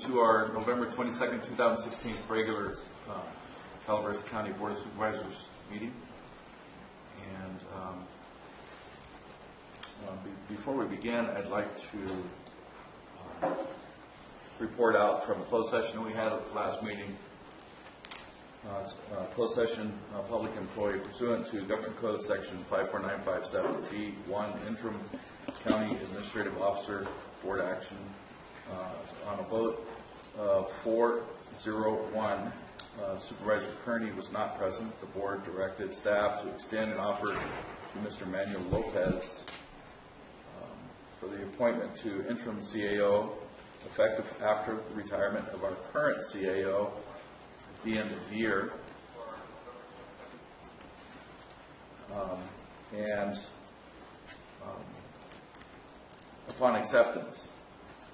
to our November 22nd, 2016 regular Calaveras County Board of Supervisors meeting. And before we begin, I'd like to report out from a closed session we had at the last meeting. Closed session, public employee pursuant to Government Code Section 54957B1, interim county administrative officer board action. On a vote of 401, Supervisor Kearney was not present. The board directed staff to extend an offer to Mr. Manuel Lopez for the appointment to interim CAO effective after the retirement of our current CAO at the end of the year. Upon acceptance,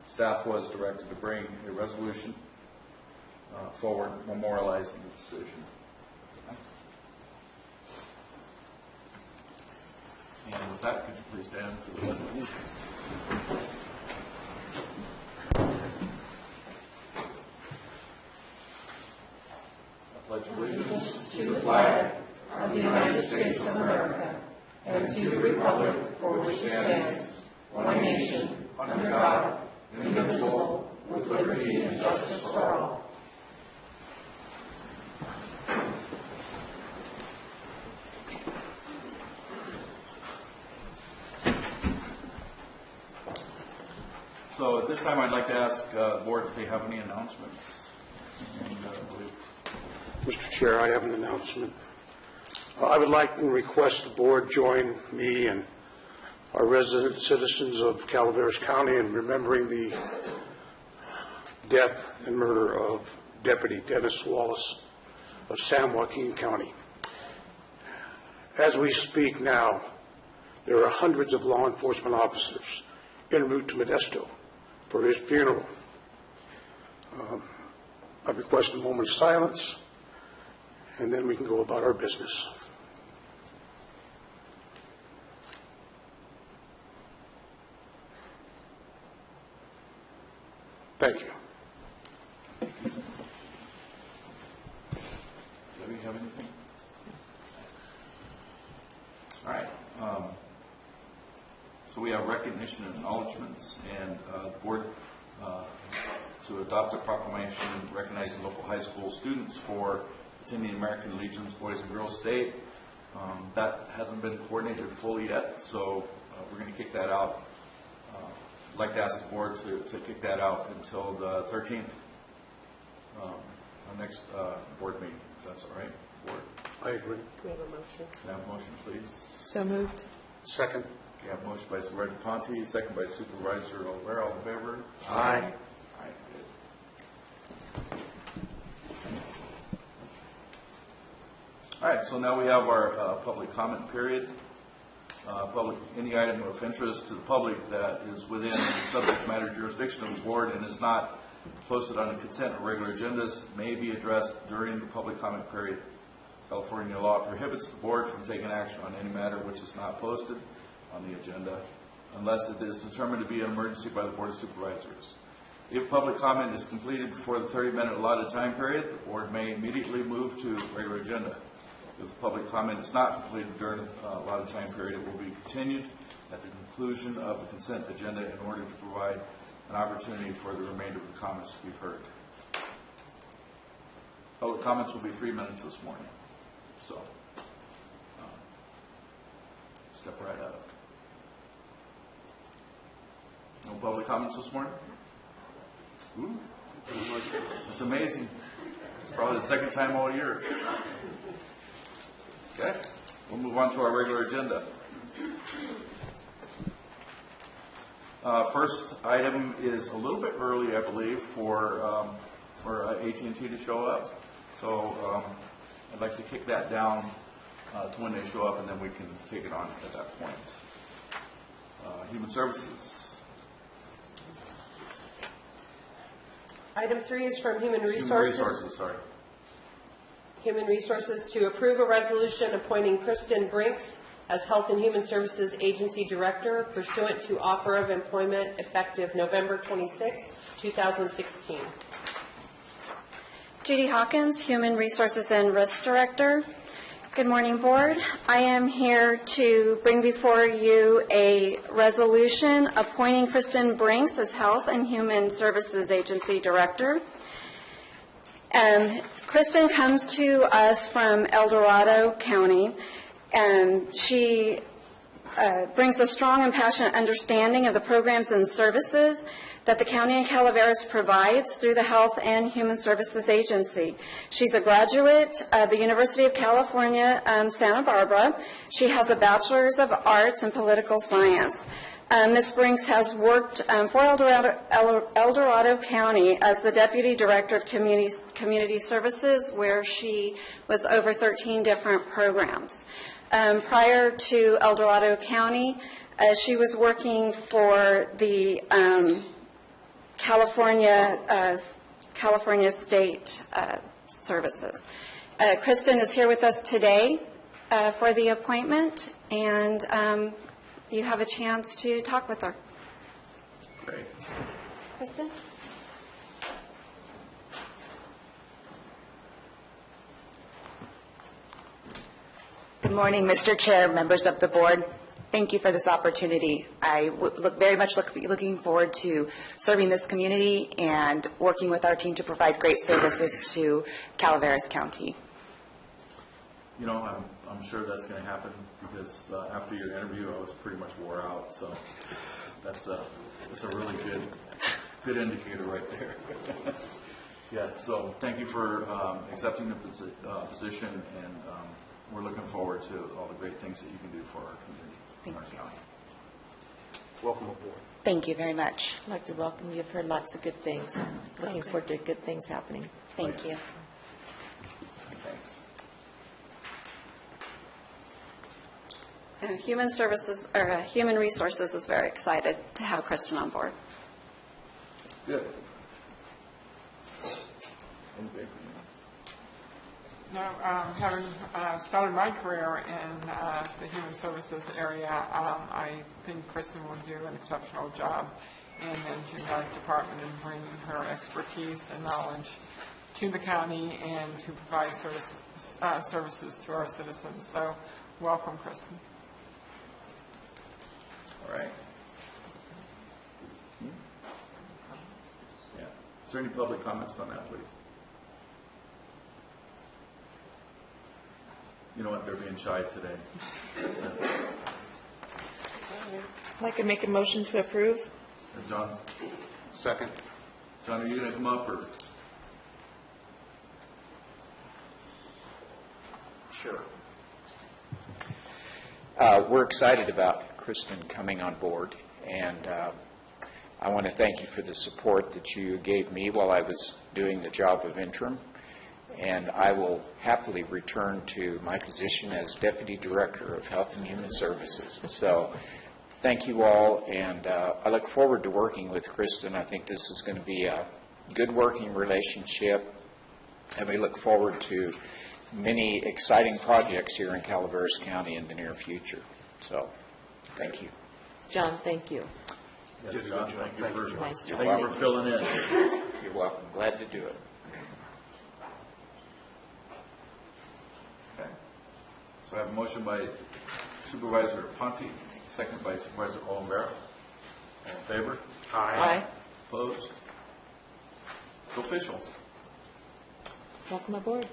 staff was directed to bring a resolution forward memorializing the decision. And with that, could you please stand for the pledge of allegiance? I pledge allegiance to the flag of the United States of America and to the republic for which it stands, one nation, under God, indivisible, with liberty and justice for all. So at this time, I'd like to ask the board if they have any announcements. Mr. Chair, I have an announcement. I would like to request the board join me and our resident citizens of Calaveras County in remembering the death and murder of Deputy Dennis Wallace of San Joaquin County. As we speak now, there are hundreds of law enforcement officers en route to Modesto for his funeral. I request a moment of silence, and then we can go about our business. Thank you. Do we have anything? All right. So we have recognition and acknowledgments, and the board to adopt a proclamation recognizing local high school students for attending American Legion's Boys and Girls State. That hasn't been coordinated fully yet, so we're going to kick that out. I'd like to ask the board to kick that out until the 13th, our next board meeting, if that's all right, board. I agree. We have a motion. Can I have a motion, please? So moved. Second. We have a motion by Supervisor Ponte, second by Supervisor Olvera. All in favor? Aye. Aye. Good. All right, so now we have our public comment period. Any item of interest to the public that is within the subject matter jurisdiction of the board and is not posted on the consent or regular agendas may be addressed during the public comment period. California law prohibits the board from taking action on any matter which is not posted on the agenda unless it is determined to be an emergency by the Board of Supervisors. If public comment is completed before the 30-minute allotted time period, the board may immediately move to regular agenda. If the public comment is not completed during the allotted time period, it will be continued at the conclusion of the consent agenda in order to provide an opportunity for the remainder of the comments to be heard. Public comments will be 3 minutes this morning. So, step right up. No public comments this morning? Ooh, that's amazing. It's probably the second time all year. Okay, we'll move on to our regular agenda. First item is a little bit early, I believe, for AT&T to show up. So I'd like to kick that down to when they show up, and then we can take it on at that point. Human Services. Item 3 is from Human Resources. Human Resources to approve a resolution appointing Kristen Brinks as Health and Human Services Agency Director pursuant to offer of employment effective November 26, 2016. Judy Hawkins, Human Resources and Risk Director. Good morning, Board. I am here to bring before you a resolution appointing Kristen Brinks as Health and Human Services Agency Director. Kristen comes to us from El Dorado County, and she brings a strong and passionate understanding of the programs and services that the County and Calaveras provides through the Health and Human Services Agency. She's a graduate of the University of California, Santa Barbara. She has a Bachelor's of Arts in Political Science. Ms. Brinks has worked for El Dorado County as the Deputy Director of Community Services, where she was over 13 different programs. Prior to El Dorado County, she was working for the California State Services. Kristen is here with us today for the appointment, and you have a chance to talk with her. Great. Kristen? Good morning, Mr. Chair, members of the board. Thank you for this opportunity. I very much looking forward to serving this community and working with our team to provide great services to Calaveras County. You know, I'm sure that's going to happen because after your interview, I was pretty much wore out. So that's a really good indicator right there. Yeah. So thank you for accepting the position, and we're looking forward to all the great things that you can do for our community. Thank you. Welcome aboard. Thank you very much. I'd like to welcome you. You've heard lots of good things. Looking forward to good things happening. Thank you. Thanks. Human Resources is very excited to have Kristen on board. Good. No, having started my career in the human services area, I think Kristen will do an exceptional job in managing that department and bringing her expertise and knowledge to the county and to provide services to our citizens. So, welcome, Kristen. All right. Yeah. Is there any public comments on that, please? You know what? They're being shy today. I'd like to make a motion to approve. John? Second. John, are you going to come up or? Sure. We're excited about Kristen coming on board, and I want to thank you for the support that you gave me while I was doing the job of interim, and I will happily return to my position as Deputy Director of Health and Human Services. So thank you all, and I look forward to working with Kristen. I think this is going to be a good working relationship, and we look forward to many exciting projects here in Calaveras County in the near future. So, thank you. John, thank you. Yes, John, thank you for, Nice job. thank you for filling in. You're welcome. Glad to do it. Okay. So I have a motion by Supervisor Ponte, second by Supervisor Olivera. All in favor? Aye. Opposed? It's official. Welcome aboard.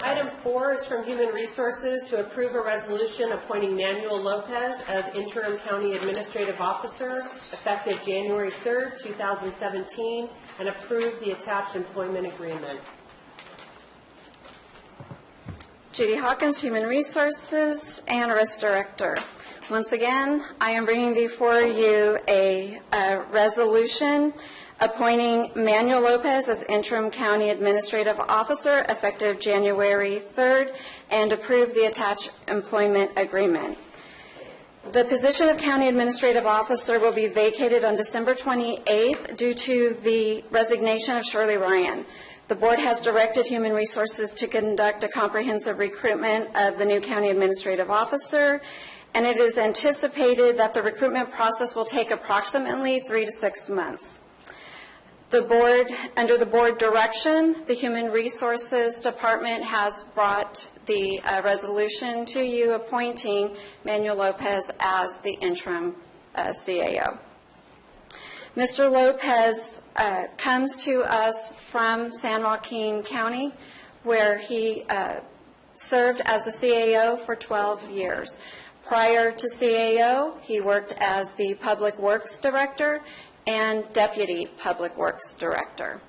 Item 4 is from Human Resources to approve a resolution appointing Manuel Lopez as Interim County Administrative Officer effective January 3rd, 2017, and approve the attached employment agreement. Judy Hawkins, Human Resources and Risk Director. Once again, I am bringing before you a resolution appointing Manuel Lopez as Interim County Administrative Officer effective January 3rd and approve the attached employment agreement. The position of County Administrative Officer will be vacated on December 28th due to the resignation of Shirley Ryan. The board has directed Human Resources to conduct a comprehensive recruitment of the new county administrative officer, and it is anticipated that the recruitment process will take approximately 3 to 6 months. The board, under the board direction, the Human Resources Department has brought the resolution to you appointing Manuel Lopez as the interim CAO. Mr. Lopez comes to us from San Joaquin County, where he served as a CAO for 12 years. Prior to CAO, he worked as the Public Works Director and Deputy Public Works Director.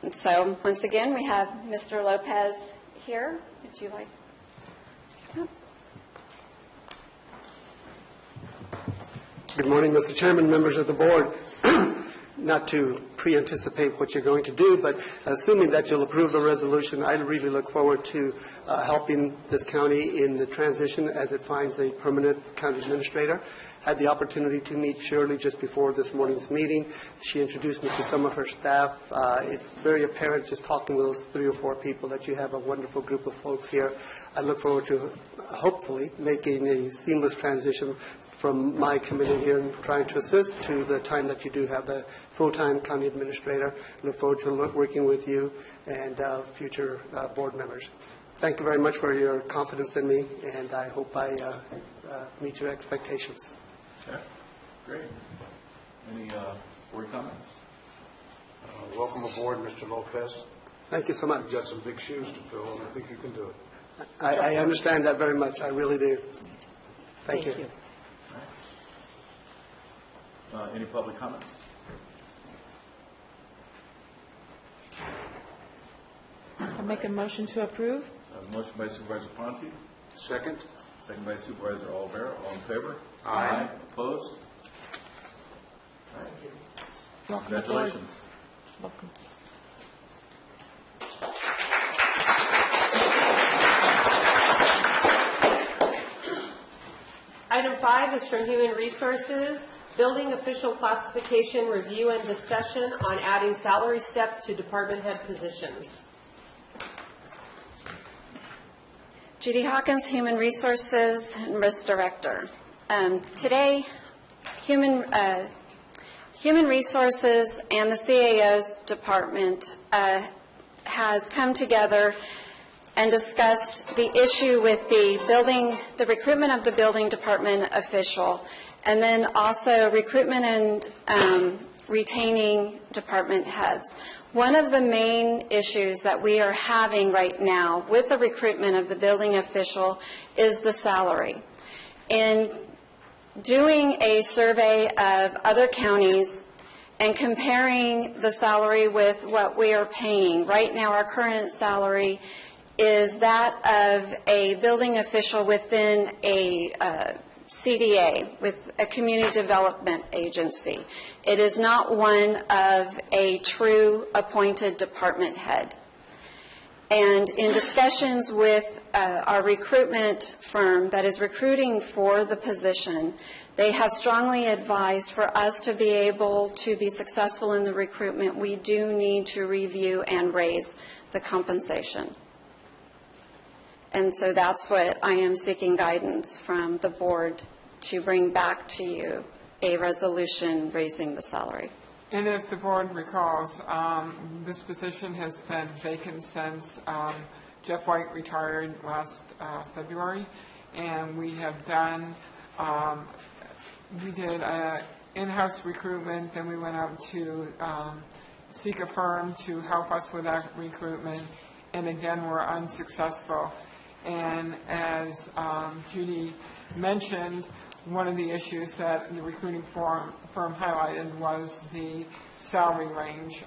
And so, once again, we have Mr. Lopez here. Would you like to come up? Good morning, Mr. Chairman, members of the board. Not to pre-anticipate what you're going to do, but assuming that you'll approve the resolution, I really look forward to helping this county in the transition as it finds a permanent county administrator. I had the opportunity to meet Shirley just before this morning's meeting. She introduced me to some of her staff. It's very apparent just talking with those 3 or 4 people that you have a wonderful group of folks here. I look forward to hopefully making a seamless transition from my coming in here and trying to assist to the time that you do have the full-time county administrator. Look forward to working with you and future board members. Thank you very much for your confidence in me, and I hope I meet your expectations. Okay, great. Any board comments? Welcome aboard, Mr. Lopez. Thank you so much. You've got some big shoes to fill, and I think you can do it. I understand that very much. I really do. Thank you. Any public comments? I make a motion to approve. Motion by Supervisor Ponte, Second? second by Supervisor Olivera. All in favor? Aye. Opposed? Welcome aboard. Congratulations. Welcome. Item 5 is from Human Resources, Building Official Classification Review and Discussion on adding salary steps to department head positions. Judy Hawkins, Human Resources and Risk Director. Today, Human Resources and the CAO's department has come together and discussed the issue with the recruitment of the building department official, and then also recruitment and retaining department heads. One of the main issues that we are having right now with the recruitment of the building official is the salary. In doing a survey of other counties and comparing the salary with what we are paying, right now our current salary is that of a building official within a CDA, with a community development agency. It is not one of a true appointed department head. And in discussions with our recruitment firm that is recruiting for the position, they have strongly advised for us to be able to be successful in the recruitment, we do need to review and raise the compensation. And so that's what I am seeking guidance from the board to bring back to you, a resolution raising the salary. And if the board recalls, this position has been vacant since Jeff White retired last February, and we have done, we did in-house recruitment, then we went out to seek a firm to help us with that recruitment, and again, we're unsuccessful. And as Judy mentioned, one of the issues that the recruiting firm highlighted was the salary range,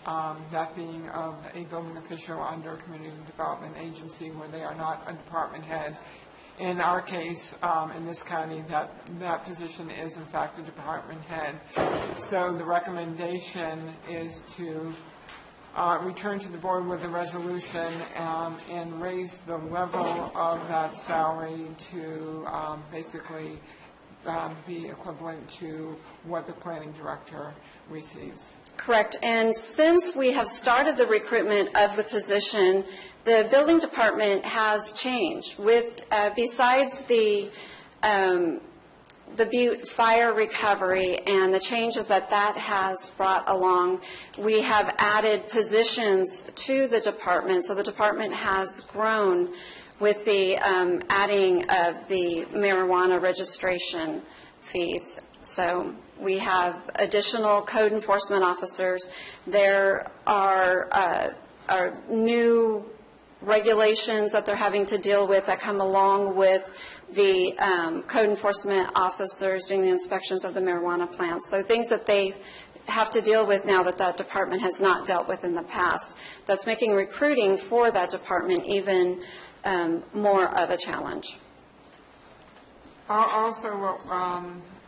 that being of a building official under a community development agency where they are not a department head. In our case, in this county, that position is in fact a department head. So the recommendation is to return to the board with a resolution and raise the level of that salary to basically be equivalent to what the planning director receives. Correct. And since we have started the recruitment of the position, the building department has changed. With besides the Butte fire recovery and the changes that has brought along, we have added positions to the department. So the department has grown with the adding of the marijuana registration fees. So we have additional code enforcement officers. There are new regulations that they're having to deal with that come along with the code enforcement officers doing the inspections of the marijuana plants. So things that they have to deal with now that that department has not dealt with in the past. That's making recruiting for that department even more of a challenge. Also,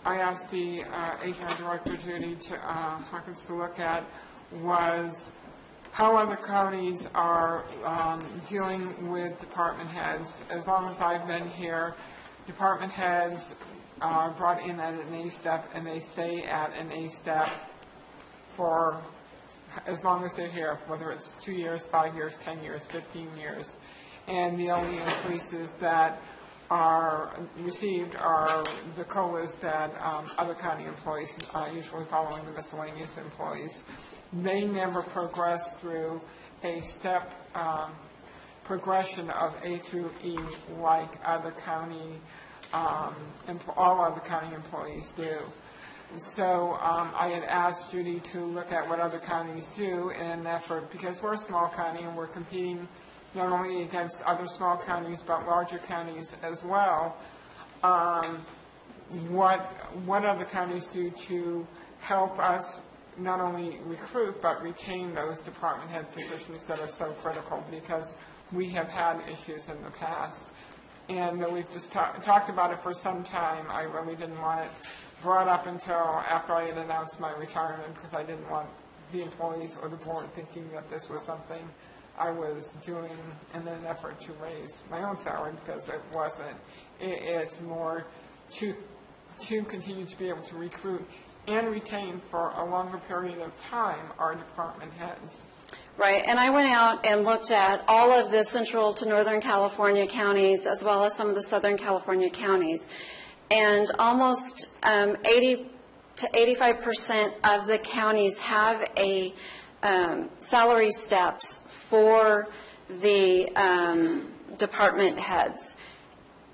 I asked the HR Director, Judy Hawkins, to look at was how other counties are dealing with department heads. As long as I've been here, department heads are brought in at an A step, and they stay at an A step for as long as they're here, whether it's 2 years, 5 years, 10 years, 15 years. And the only increases that are received are the COLAs that other county employees, usually following the miscellaneous employees. They never progress through a step progression of A through E like other county, all other county employees do. So I had asked Judy to look at what other counties do in an effort, because we're a small county and we're competing not only against other small counties but larger counties as well. What other counties do to help us not only recruit but retain those department head positions that are so critical, because we have had issues in the past. And we've just talked about it for some time. I really didn't want it brought up until after I had announced my retirement, because I didn't want the employees or the board thinking that this was something I was doing in an effort to raise my own salary, because it wasn't. It's more to continue to be able to recruit and retain for a longer period of time our department heads. Right, and I went out and looked at all of the Central to Northern California counties as well as some of the Southern California counties, and almost 80 to 85% of the counties have a salary steps for the department heads.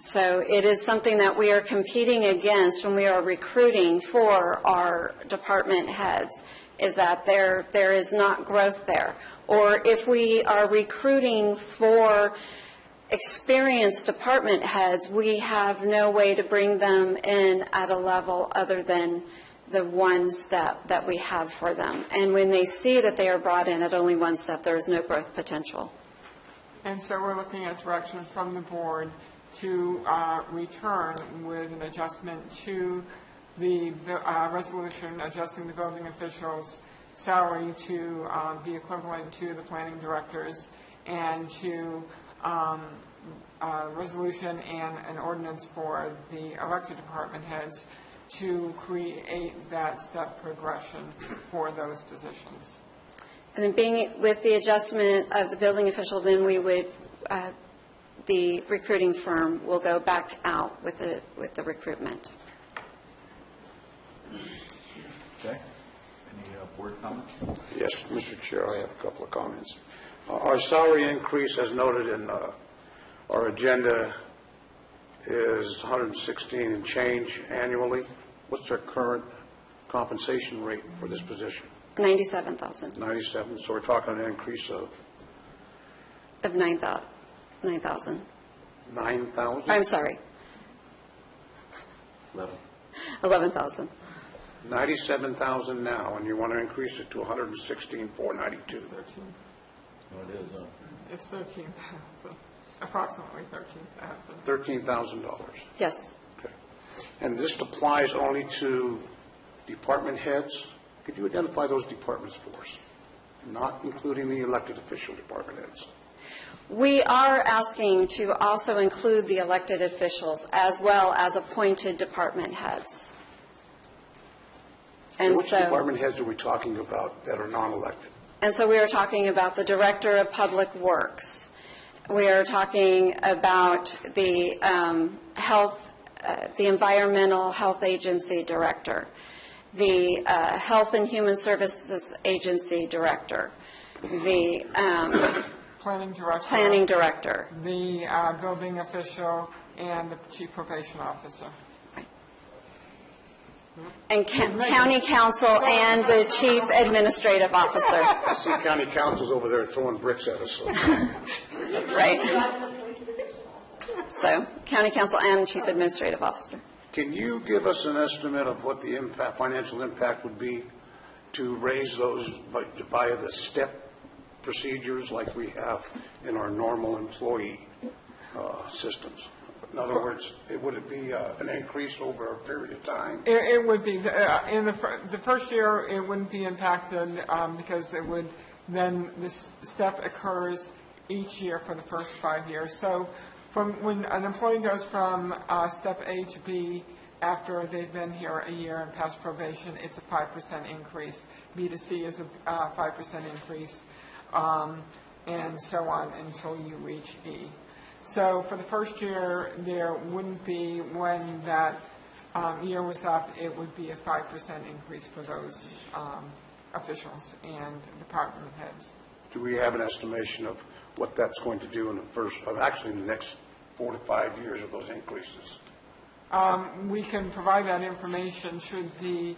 So it is something that we are competing against when we are recruiting for our department heads, is that there is not growth there. Or if we are recruiting for experienced department heads, we have no way to bring them in at a level other than the one step that we have for them. And when they see that they are brought in at only one step, there is no growth potential. And so we're looking at direction from the board to return with an adjustment to the resolution adjusting the building officials' salary to be equivalent to the planning directors, and to resolution and an ordinance for the elected department heads to create that step progression for those positions. And then being with the adjustment of the building official, then we would, the recruiting firm will go back out with the recruitment. Okay. Any board comments? Yes, Mr. Chair, I have a couple of comments. Our salary increase, as noted in our agenda, is 116 and change annually. What's our current compensation rate for this position? 97,000. 97. So we're talking an increase of 9,000. 9,000. I'm sorry. 11,000. 97,000 now, and you want to increase it to 116,492. 13. No, it is. It's 13,000, approximately 13,000. $13,000. Yes. Okay. And this applies only to department heads? Could you identify those departments for us, not including the elected official department heads? We are asking to also include the elected officials as well as appointed department heads. And Which so, department heads are we talking about that are non-elected? and so we are talking about the Director of Public Works. We are talking about the the Environmental Health Agency Director, the Health and Human Services Agency Director, the Planning director. Planning Director. The building official and the chief probation officer. And county council and the chief administrative officer, I see county councils over there throwing bricks at us. So. right? So, county council and chief administrative officer. Can you give us an estimate of what the impact, financial impact would be to raise those via the step procedures like we have in our normal employee systems? In other words, would it be an increase over a period of time? It would be. In the first year, it wouldn't be impacted because it would then this step occurs each year for the first 5 years. So from when an employee goes from step A to B after they've been here a year and passed probation, it's a 5% increase. B to C is a 5% increase, and so on until you reach E. So for the first year, there wouldn't be, when that year was up, it would be a 5% increase for those officials and department heads. Do we have an estimation of what that's going to do in the first, actually in the next 4 to 5 years of those increases? We can provide that information should the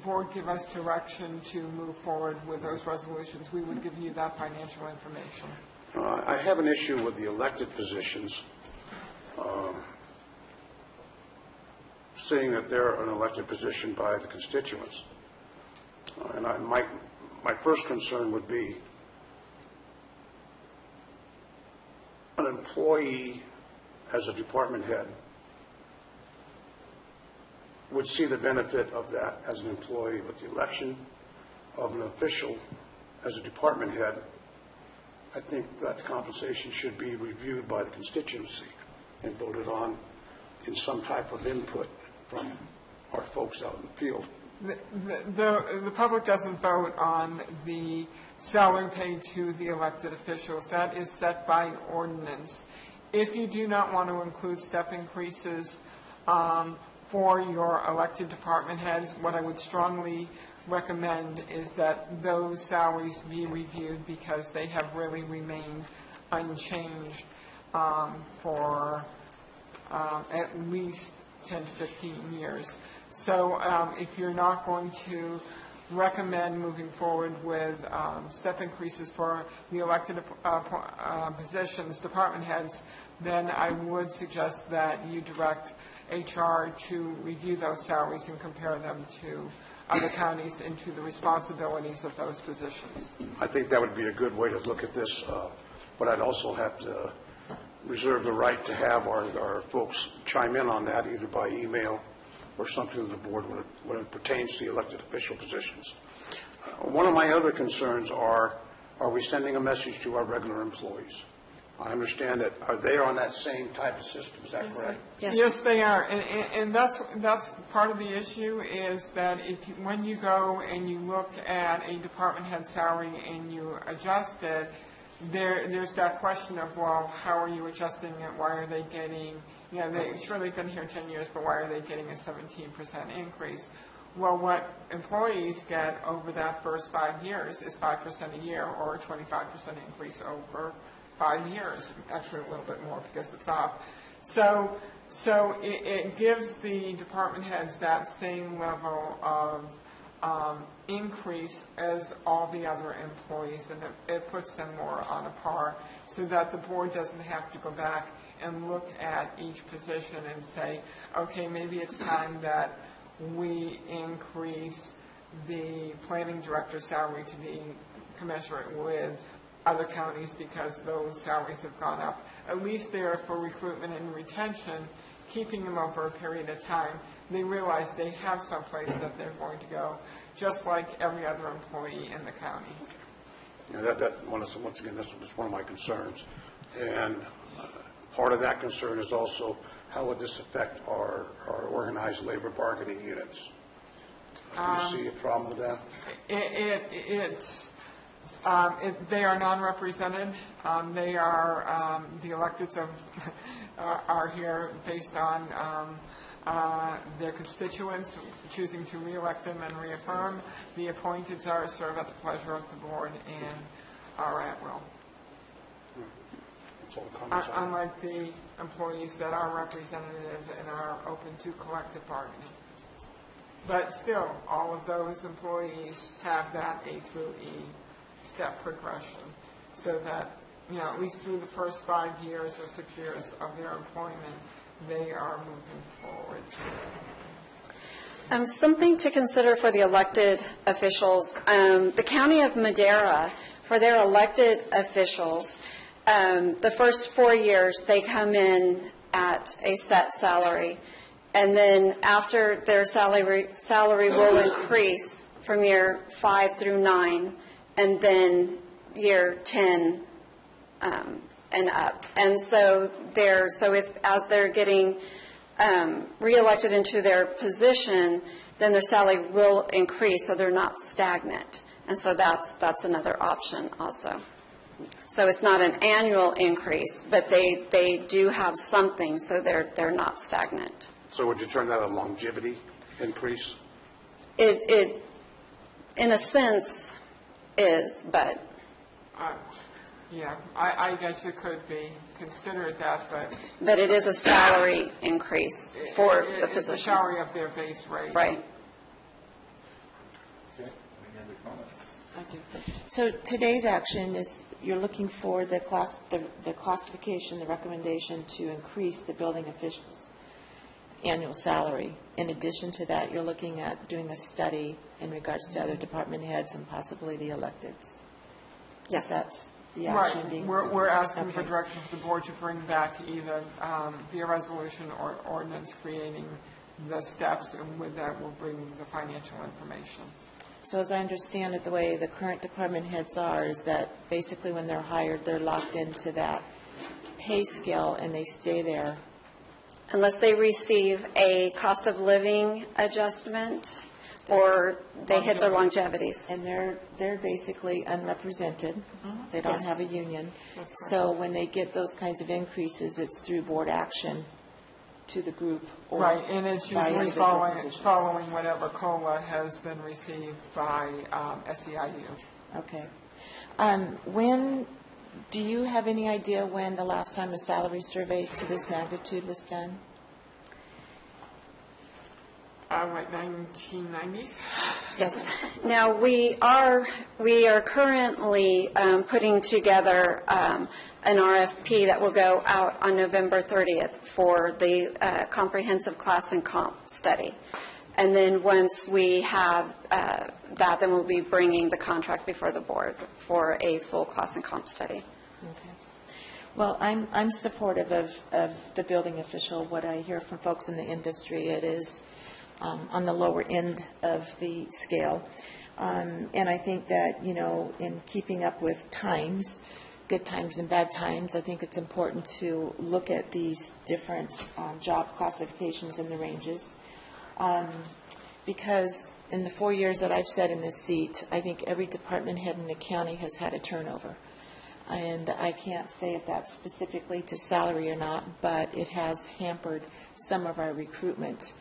board give us direction to move forward with those resolutions. We would give you that financial information. I have an issue with the elected positions, seeing that they're an elected position by the constituents. And my first concern would be an employee as a department head would see the benefit of that as an employee, but the election of an official as a department head, I think that compensation should be reviewed by the constituency and voted on in some type of input from our folks out in the field. The public doesn't vote on the salary paid to the elected officials. That is set by ordinance. If you do not want to include step increases for your elected department heads, what I would strongly recommend is that those salaries be reviewed because they have really remained unchanged for at least 10 to 15 years. So if you're not going to recommend moving forward with step increases for the elected positions, department heads, then I would suggest that you direct HR to review those salaries and compare them to other counties and to the responsibilities of those positions. I think that would be a good way to look at this, but I'd also have to reserve the right to have our folks chime in on that either by email or something to the board when it pertains to the elected official positions. One of my other concerns are we sending a message to our regular employees? I understand that. Are they on that same type of system? Is that correct? Yes, they are. And that's part of the issue is that when you go and you look at a department head salary and you adjust it, there's that question of, well, how are you adjusting it? Why are they getting, they've been here 10 years, but why are they getting a 17% increase? Well, what employees get over that first 5 years is 5% a year or a 25% increase over 5 years, actually a little bit more because it's off. So it gives the department heads that same level of increase as all the other employees, and it puts them more on a par so that the board doesn't have to go back and look at each position and say, okay, maybe it's time that we increase the planning director's salary to be commensurate with other counties because those salaries have gone up. At least there for recruitment and retention, keeping them over a period of time, they realize they have someplace that they're going to go, just like every other employee in the county. Once again, that's one of my concerns. And part of that concern is also how would this affect our organized labor bargaining units? Do you see a problem with that? They are non-represented. They are, the electeds are here based on their constituents choosing to re-elect them and reaffirm. The appointeds are serve at the pleasure of the board and are at will. That's all the comments I have. Unlike the employees that are representative and are open to collective bargaining. But still, all of those employees have that A through E step progression, so that, at least through the first 5 years or 6 years of their employment, they are moving forward. Something to consider for the elected officials. The County of Madera, for their elected officials, the first 4 years, they come in at a set salary. And then after their salary will increase from year 5 through 9, and then year 10 and up. And so as they're getting reelected into their position, then their salary will increase, so they're not stagnant. And so that's another option also. So it's not an annual increase, but they do have something, so they're not stagnant. So would you turn that a longevity increase? It in a sense is, but Yeah, I guess it could be considered that, but it is a salary increase for the position. It's the salary of their base rate. Right. Okay, any other comments? Thank you. So today's action is you're looking for the classification, the recommendation to increase the building officials' annual salary. In addition to that, you're looking at doing a study in regards to other department heads and possibly the electeds. Yes. That's the Right, action being. we're asking for Okay. direction from the board to bring back either via resolution or ordinance creating the steps, and with that, we'll bring the financial information. So as I understand it, the way the current department heads are is that basically when they're hired, they're locked into that pay scale and they stay there. Unless they receive a cost of living adjustment or they hit their longevities. And they're basically unrepresented. They don't Yes. have a union. So when they get those kinds of increases, it's through board action to the group. Or Right, and it's by usually individual positions. following whatever COLA has been received by SEIU. Okay. Do you have any idea when the last time a salary survey to this magnitude was done? Like 1990s? Yes. Now, we are currently putting together an RFP that will go out on November 30th for the comprehensive class and comp study. And then once we have that, then we'll be bringing the contract before the board for a full class and comp study. Okay. Well, I'm supportive of the building official. What I hear from folks in the industry, it is on the lower end of the scale. And I think that, in keeping up with times, good times and bad times, I think it's important to look at these different job classifications and the ranges. Because in the 4 years that I've sat in this seat, I think every department head in the county has had a turnover. And I can't say if that's specifically to salary or not, but it has hampered some of our recruitment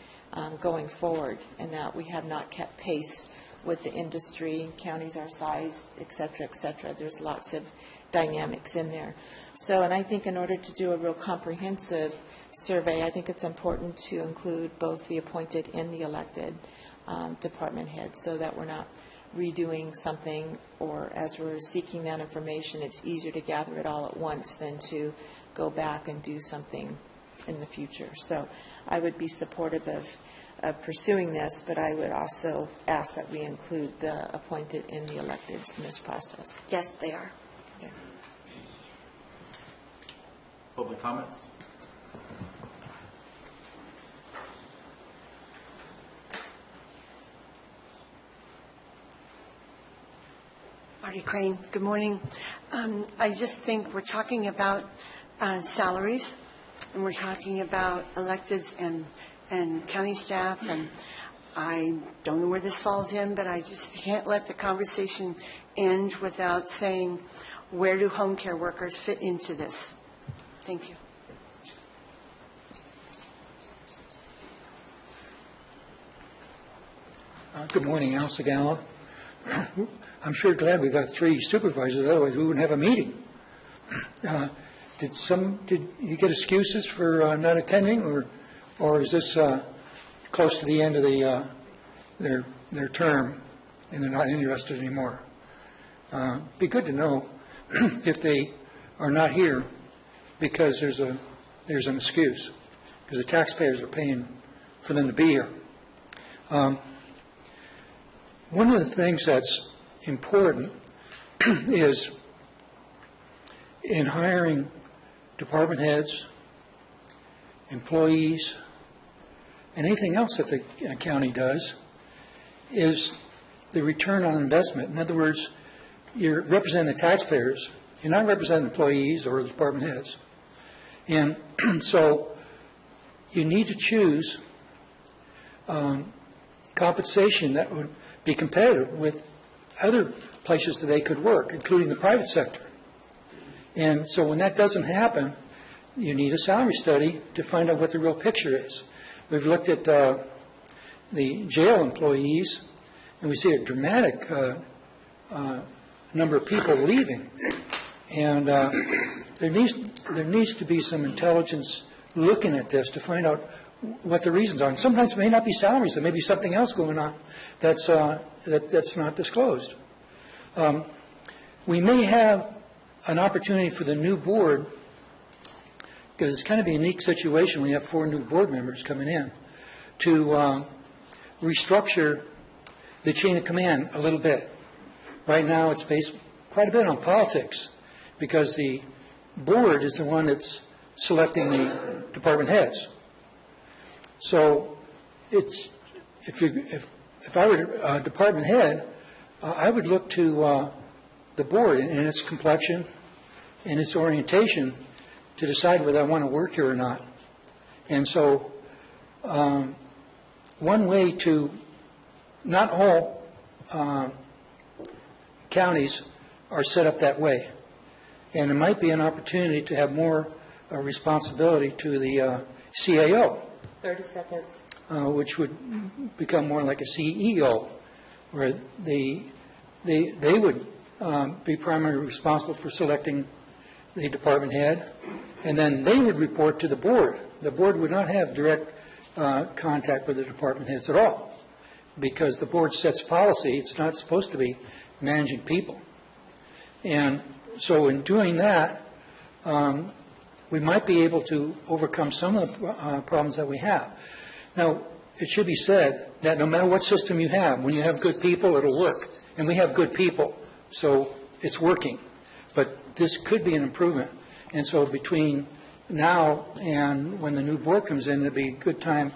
going forward, and that we have not kept pace with the industry, counties our size, et cetera, et cetera. There's lots of dynamics in there. So, and I think in order to do a real comprehensive survey, I think it's important to include both the appointed and the elected department heads, so that we're not redoing something, or as we're seeking that information, it's easier to gather it all at once than to go back and do something in the future. So I would be supportive of pursuing this, but I would also ask that we include the appointed and the electeds in this process. Yes, they are. Okay. Public comments? Marty Crane, good morning. I just think we're talking about salaries, and we're talking about electeds and county staff, and I don't know where this falls in, but I just can't let the conversation end without saying, where do home care workers fit into this? Thank you. Good morning, Al Segala. I'm sure glad we got 3 supervisors, otherwise we wouldn't have a meeting. Did you get excuses for not attending, or is this close to the end of their term and they're not interested anymore? Be good to know if they are not here because there's an excuse, because the taxpayers are paying for them to be here. One of the things that's important is in hiring department heads, employees, and anything else that the county does is the return on investment. In other words, you're representing the taxpayers. You're not representing employees or the department heads. And so you need to choose compensation that would be competitive with other places that they could work, including the private sector. And so when that doesn't happen, you need a salary study to find out what the real picture is. We've looked at the jail employees, and we see a dramatic number of people leaving. And there needs to be some intelligence looking at this to find out what the reasons are. And sometimes it may not be salaries. There may be something else going on that's not disclosed. We may have an opportunity for the new board, because it's kind of a unique situation when you have 4 new board members coming in, to restructure the chain of command a little bit. Right now it's based quite a bit on politics, because the board is the one that's selecting the department heads. So if I were a department head, I would look to the board and its complexion and its orientation to decide whether I want to work here or not. And so one way to, not all counties are set up that way. And it might be an opportunity to have more responsibility to the CAO. 30 seconds. Which would become more like a CEO, where they would be primarily responsible for selecting the department head, and then they would report to the board. The board would not have direct contact with the department heads at all, because the board sets policy. It's not supposed to be managing people. And so in doing that, we might be able to overcome some of the problems that we have. Now, it should be said that no matter what system you have, when you have good people, it'll work. And we have good people, so it's working. But this could be an improvement. And so between now and when the new board comes in, it'd be a good time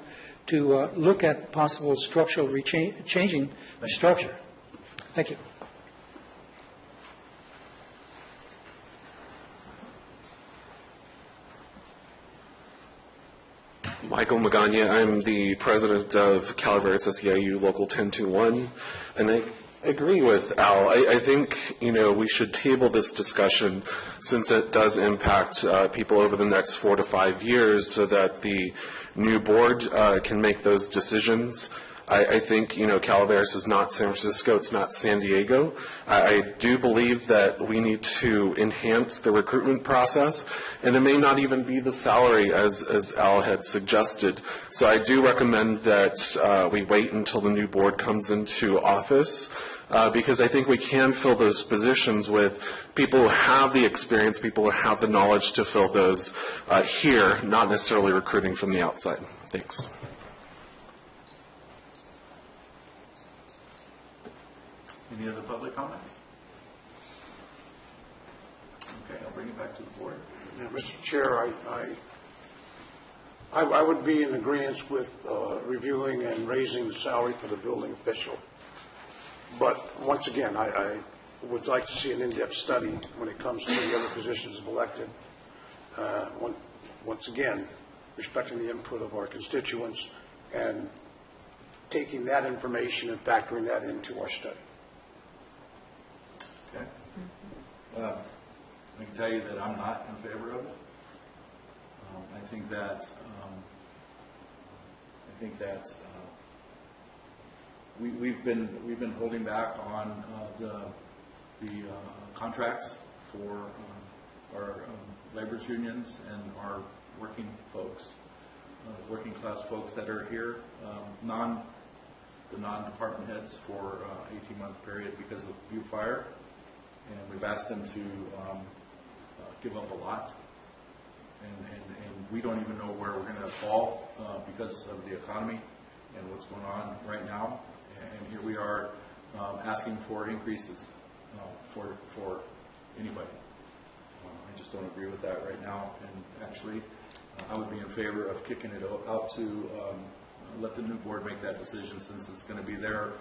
to look at possible structural changing the structure. Thank you. Michael Magana. I'm the president of Calaveras SEIU Local 1021, and I agree with Al. I think, we should table this discussion since it does impact people over the next 4 to 5 years, so that the new board can make those decisions. I think, Calaveras is not San Francisco, it's not San Diego. I do believe that we need to enhance the recruitment process, and it may not even be the salary as Al had suggested. So I do recommend that we wait until the new board comes into office, because I think we can fill those positions with people who have the experience, people who have the knowledge to fill those here, not necessarily recruiting from the outside. Thanks. Any other public comments? Okay, I'll bring it back to the board. Yeah, Mr. Chair, I would be in agreement with reviewing and raising the salary for the building official. But once again, I would like to see an in-depth study when it comes to the other positions of elected. Once again, respecting the input of our constituents and taking that information and factoring that into our study. Okay. I can tell you that I'm not in favor of it. I think that we've been holding back on the contracts for our laborers unions and our working folks, working class folks that are here, the non-department heads for 18-month period because of the Butte fire, and we've asked them to give up a lot, and we don't even know where we're going to fall because of the economy and what's going on right now, and here we are asking for increases for anybody. I just don't agree with that right now, and actually I would be in favor of kicking it out to let the new board make that decision, since it's going to be their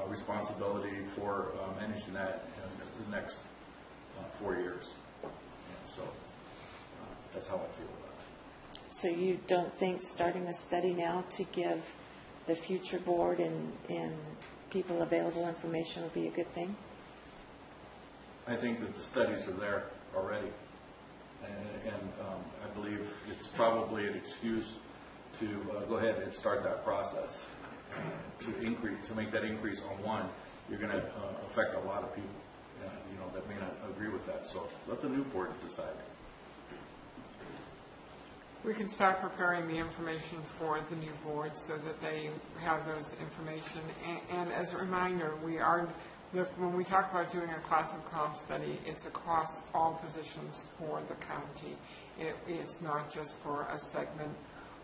responsibility for managing that in the next 4 years. And so that's how I feel about it. So you don't think starting a study now to give the future board and people available information would be a good thing? I think that the studies are there already, and I believe it's probably an excuse to go ahead and start that process. To make that increase on one, you're going to affect a lot of people, that may not agree with that. So let the new board decide. We can start preparing the information for the new board so that they have those information. And as a reminder, when we talk about doing a class and comp study, it's across all positions for the county. It's not just for a segment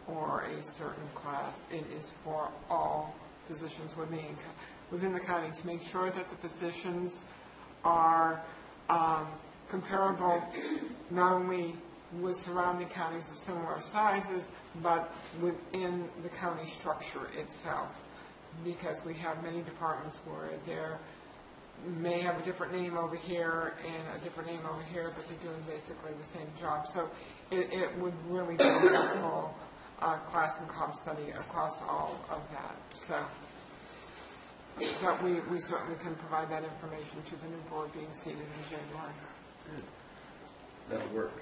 or a certain class. It is for all positions within the county to make sure that the positions are comparable not only with surrounding counties of similar sizes, but within the county structure itself. Because we have many departments where there may have a different name over here and a different name over here, but they're doing basically the same job. So it would really be a helpful class and comp study across all of that. So that we certainly can provide that information to the new board being seated in January. Good. That'll work.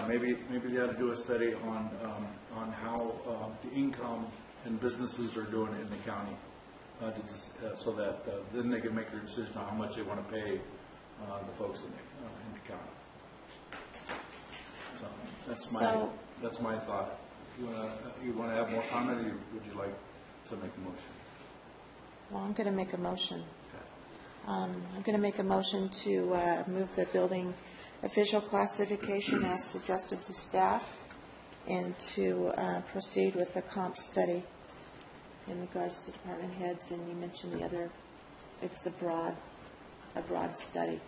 Maybe they ought to do a study on how the income and businesses are doing in the county, so that then they can make their decision on how much they want to pay the folks in the county. So that's my thought. You want to have more comment, or would you like to make a motion? Well, I'm going to make a motion. Okay. I'm going to make a motion to move the building official classification as suggested to staff, and to proceed with the comp study in regards to department heads. And you mentioned the other, it's a broad study.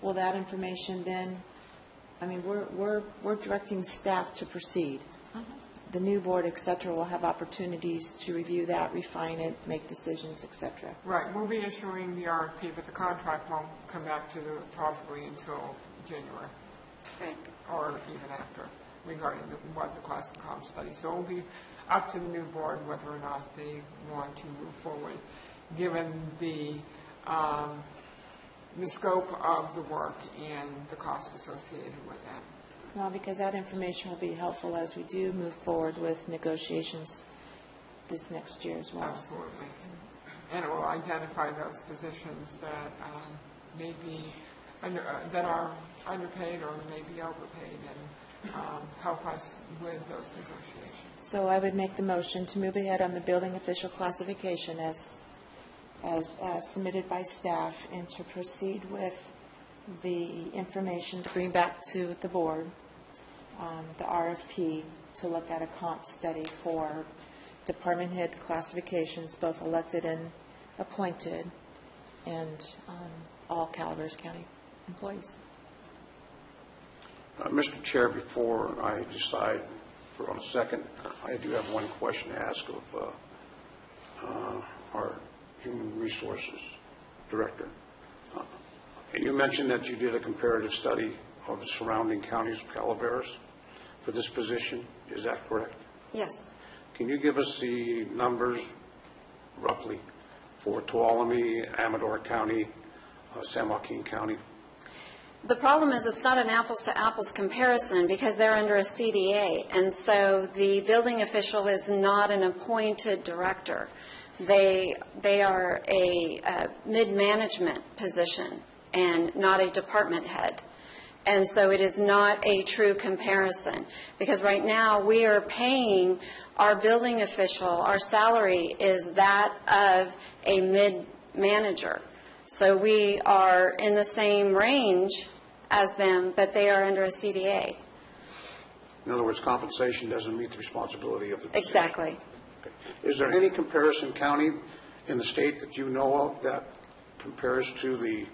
Will that information then, I mean, we're directing staff to proceed. The new board, et cetera, will have opportunities to review that, refine it, make decisions, et cetera. Right. We'll be issuing the RFP, but the contract won't come back to probably until January. Okay. Or even after, regarding what the class and comp study. So it will be up to the new board whether or not they want to move forward, given the scope of the work and the cost associated with that. Well, because that information will be helpful as we do move forward with negotiations this next year as well. Absolutely. And it will identify those positions that may be that are underpaid or may be overpaid, and help us with those negotiations. So I would make the motion to move ahead on the building official classification as submitted by staff, and to proceed with the information to bring back to the board, the RFP, to look at a comp study for department head classifications, both elected and appointed, and all Calaveras County employees. Mr. Chair, before I decide for a second, I do have one question to ask of our Human Resources Director. You mentioned that you did a comparative study of the surrounding counties of Calaveras for this position. Is that correct? Yes. Can you give us the numbers roughly, for Tuolumne, Amador County, San Joaquin County? The problem is it's not an apples-to-apples comparison because they're under a CDA, and so the building official is not an appointed director. They are a mid-management position and not a department head. And so it is not a true comparison because right now we are paying our building official, our salary is that of a mid-manager. So we are in the same range as them, but they are under a CDA. In other words, compensation doesn't meet the responsibility of the position. Exactly. Okay. Is there any comparison county in the state that you know of that compares to the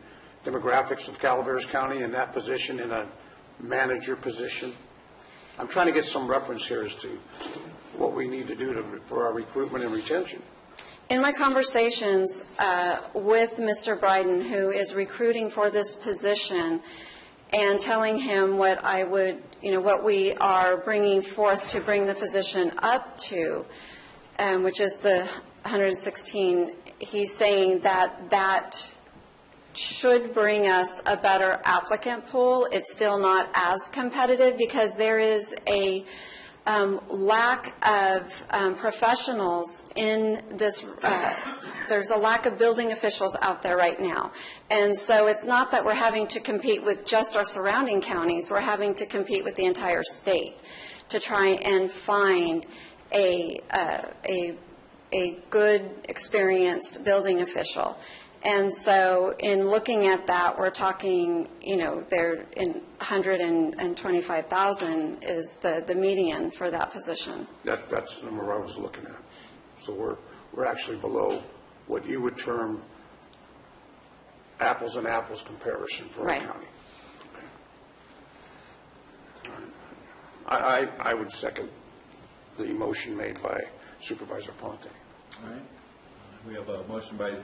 demographics of Calaveras County in that position, in a manager position? I'm trying to get some reference here as to what we need to do for our recruitment and retention. In my conversations with Mr. Bryden, who is recruiting for this position, and telling him what I would, what we are bringing forth to bring the position up to, which is the 116, he's saying that that should bring us a better applicant pool. It's still not as competitive because there is a lack of professionals in this, there's a lack of building officials out there right now. And so it's not that we're having to compete with just our surrounding counties, we're having to compete with the entire state to try and find a good, experienced building official. And so in looking at that, we're talking, they're in 125,000 is the median for that position. That's the number I was looking at. So we're actually below what you would term apples and apples comparison for Right. a county. Okay. All right. I would second the motion made by Supervisor Ponte. All right. We have a motion by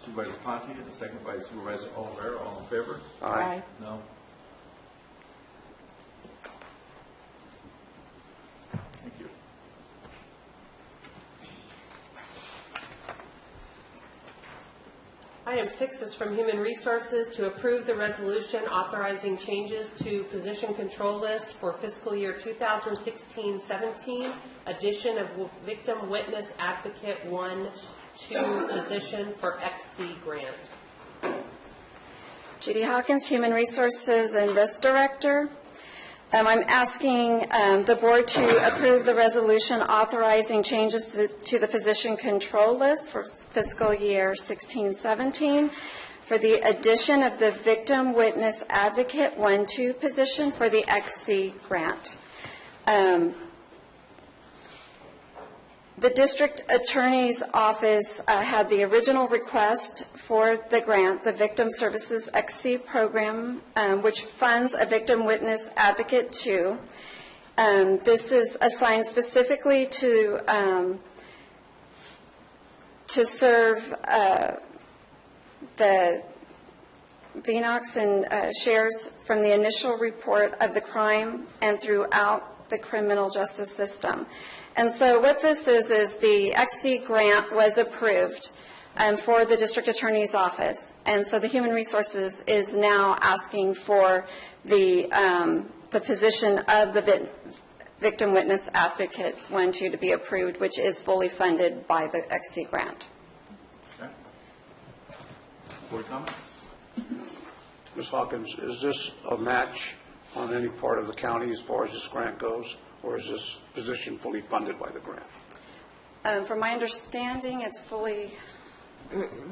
Supervisor Ponte and a second by Supervisor Oliver. All in favor? Aye. No? Thank you. Item 6 is from Human Resources to approve the resolution authorizing changes to position control list for fiscal year 2016-17, addition of Victim Witness Advocate 1-2 position for XC grant. Judy Hawkins, Human Resources and Risk Director. I'm asking the board to approve the resolution authorizing changes to the position control list for fiscal year 16-17 for the addition of the Victim Witness Advocate 1-2 position for the XC grant. The district attorney's office had the original request for the grant, the Victim Services XC program, which funds a Victim Witness Advocate 2. This is assigned specifically to serve the VNOX and shares from the initial report of the crime and throughout the criminal justice system. And so what this is the XC grant was approved for the district attorney's office. And so the Human Resources is now asking for the position of the Victim Witness Advocate 1-2 to be approved, which is fully funded by the XC grant. Okay. Board comments? Ms. Hawkins, is this a match on any part of the county as far as this grant goes, or is this position fully funded by the grant? From my understanding, it's fully...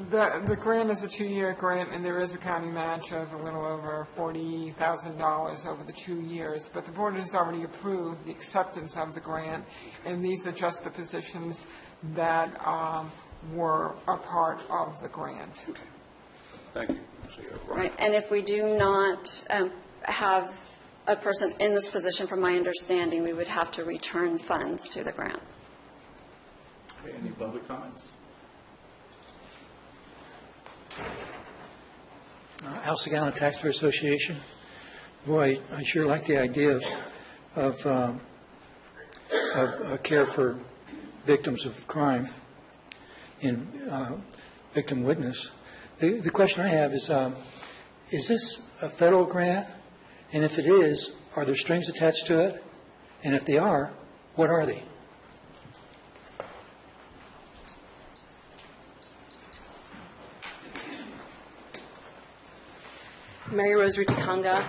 The grant is a 2-year grant, and there is a county match of a little over $40,000 over the 2 years. But the board has already approved the acceptance of the grant, and these are just the positions that were a part of the grant. Okay. Thank you. So you're Right. And if we do not have a person in this position, from my understanding, we would have to return funds to the grant. Okay, any public comments? Alsagana Taxpayer Association. Boy, I sure like the idea of care for victims of crime. in victim witness. The question I have is this a federal grant? And if it is, are there strings attached to it? And if they are, what are they? Mary Rose Rutikanga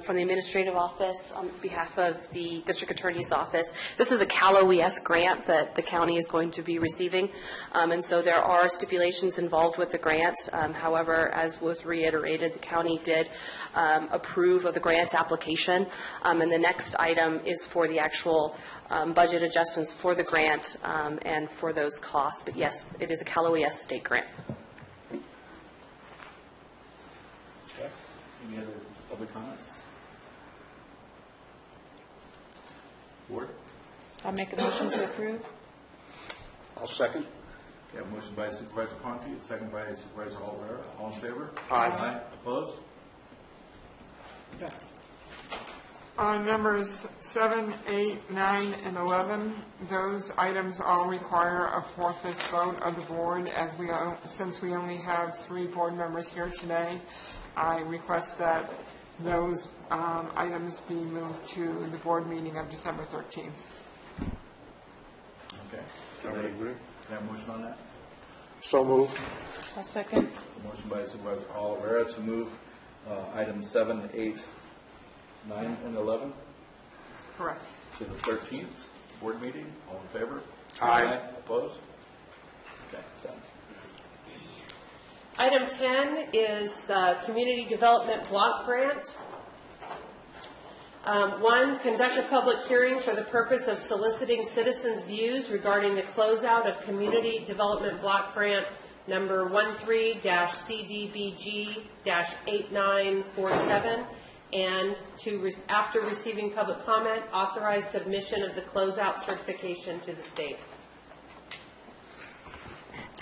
from the Administrative Office on behalf of the District Attorney's Office. This is a Cal OES grant that the county is going to be receiving, and so there are stipulations involved with the grant. However, as was reiterated, the county did approve of the grant application, and the next item is for the actual budget adjustments for the grant and for those costs. But yes, it is a Cal OES state grant. Any other public comments? Board? I'll make a motion to approve. I'll second. Okay, a motion by Supervisor Conti, a second by Supervisor Olivera. All in favor? Aye. Opposed? Okay. On numbers 7, 8, 9, and 11, those items all require a 4/5 vote of the board. Since we only have 3 board members here today, I request that those items be moved to the board meeting of December 13th. Okay. I would agree. Can I have a motion on that? So moved. I'll second. A motion by Supervisor Olivera to move items 7, 8, 9, and 11 Correct. to the 13th board meeting. All in favor? Aye. Opposed? Okay, done. Item 10 is Community Development Block Grant. 1, conduct a public hearing for the purpose of soliciting citizens' views regarding the closeout of Community Development Block Grant number 13-CDBG-8947, and after receiving public comment, authorize submission of the closeout certification to the state.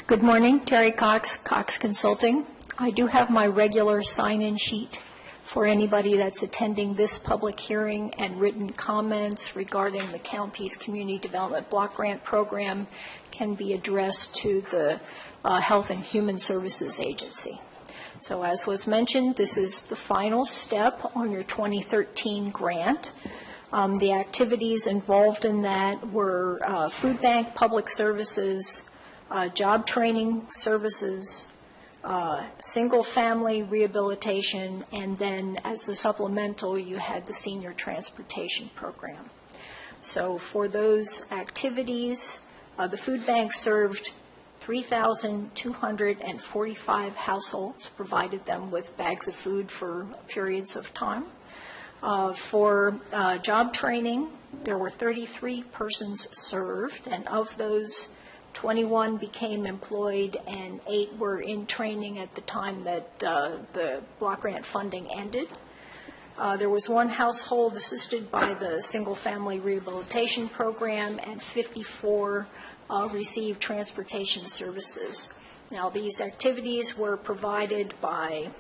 Good morning, Terry Cox, Cox Consulting. I do have my regular sign-in sheet for anybody that's attending this public hearing, and written comments regarding the county's Community Development Block Grant Program can be addressed to the Health and Human Services Agency. So as was mentioned, this is the final step on your 2013 grant. The activities involved in that were food bank, public services, job training services, single-family rehabilitation, and then as a supplemental, you had the senior transportation program. So for those activities, the food bank served 3,245 households, provided them with bags of food for periods of time. For job training, there were 33 persons served, and of those, 21 became employed and 8 were in training at the time that the block grant funding ended. There was 1 household assisted by the single-family rehabilitation program, and 54 received transportation services. Now, these activities were provided by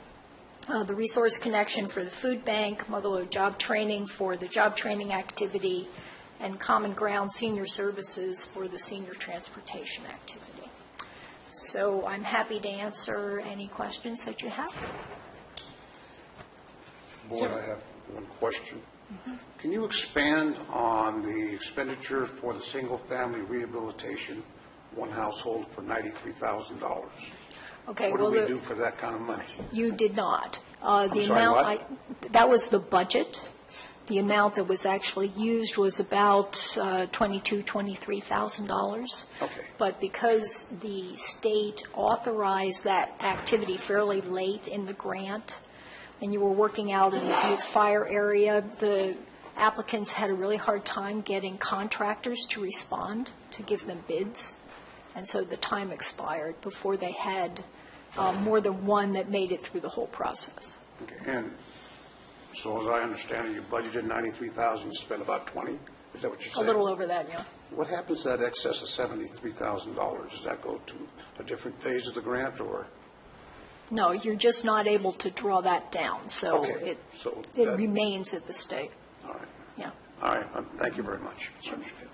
the Resource Connection for the food bank, Motherlode Job Training for the job training activity, and Common Ground Senior Services for the senior transportation activity. So I'm happy to answer any questions that you have. Board, I have one question. Can you expand on the expenditure for the single-family rehabilitation, 1 household for $93,000? Okay. What well, do we do for that kind of money? You did not. I'm sorry, what? That was the budget. The amount that was actually used was about $22,000, $23,000. Okay. But because the state authorized that activity fairly late in the grant, and you were working out in the Butte Fire area, the applicants had a really hard time getting contractors to respond to give them bids. And so the time expired before they had more than one that made it through the whole process. Okay. And so as I understand it, you budgeted $93,000, you spent about $20,000? Is that what you're saying? A little over that, yeah. What happens to that excess of $73,000? Does that go to a different phase of the grant, or? No, you're just not able to draw that down. So Okay. it remains at the state. All right. Yeah. All right. Thank you very much. I understand.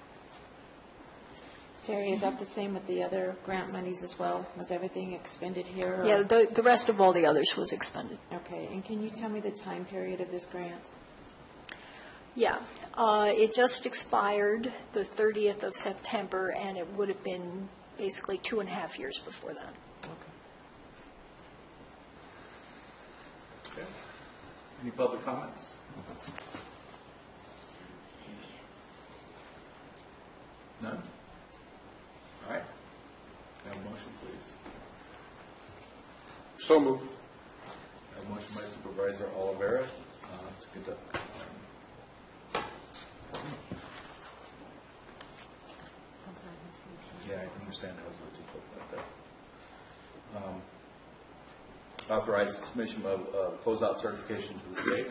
Terry, is that the same with the other grant monies as well? Was everything expended here? or- Yeah, the rest of all the others was expended. Okay, and can you tell me the time period of this grant? Yeah, it just expired the 30th of September, and it would have been basically 2.5 years before that. Okay. Any public comments? None? All right. Have a motion, please. So moved. Have a motion by Supervisor Calaveras to conduct. Yeah, I understand how it's just look like that. Authorize the submission of closeout certification to the state.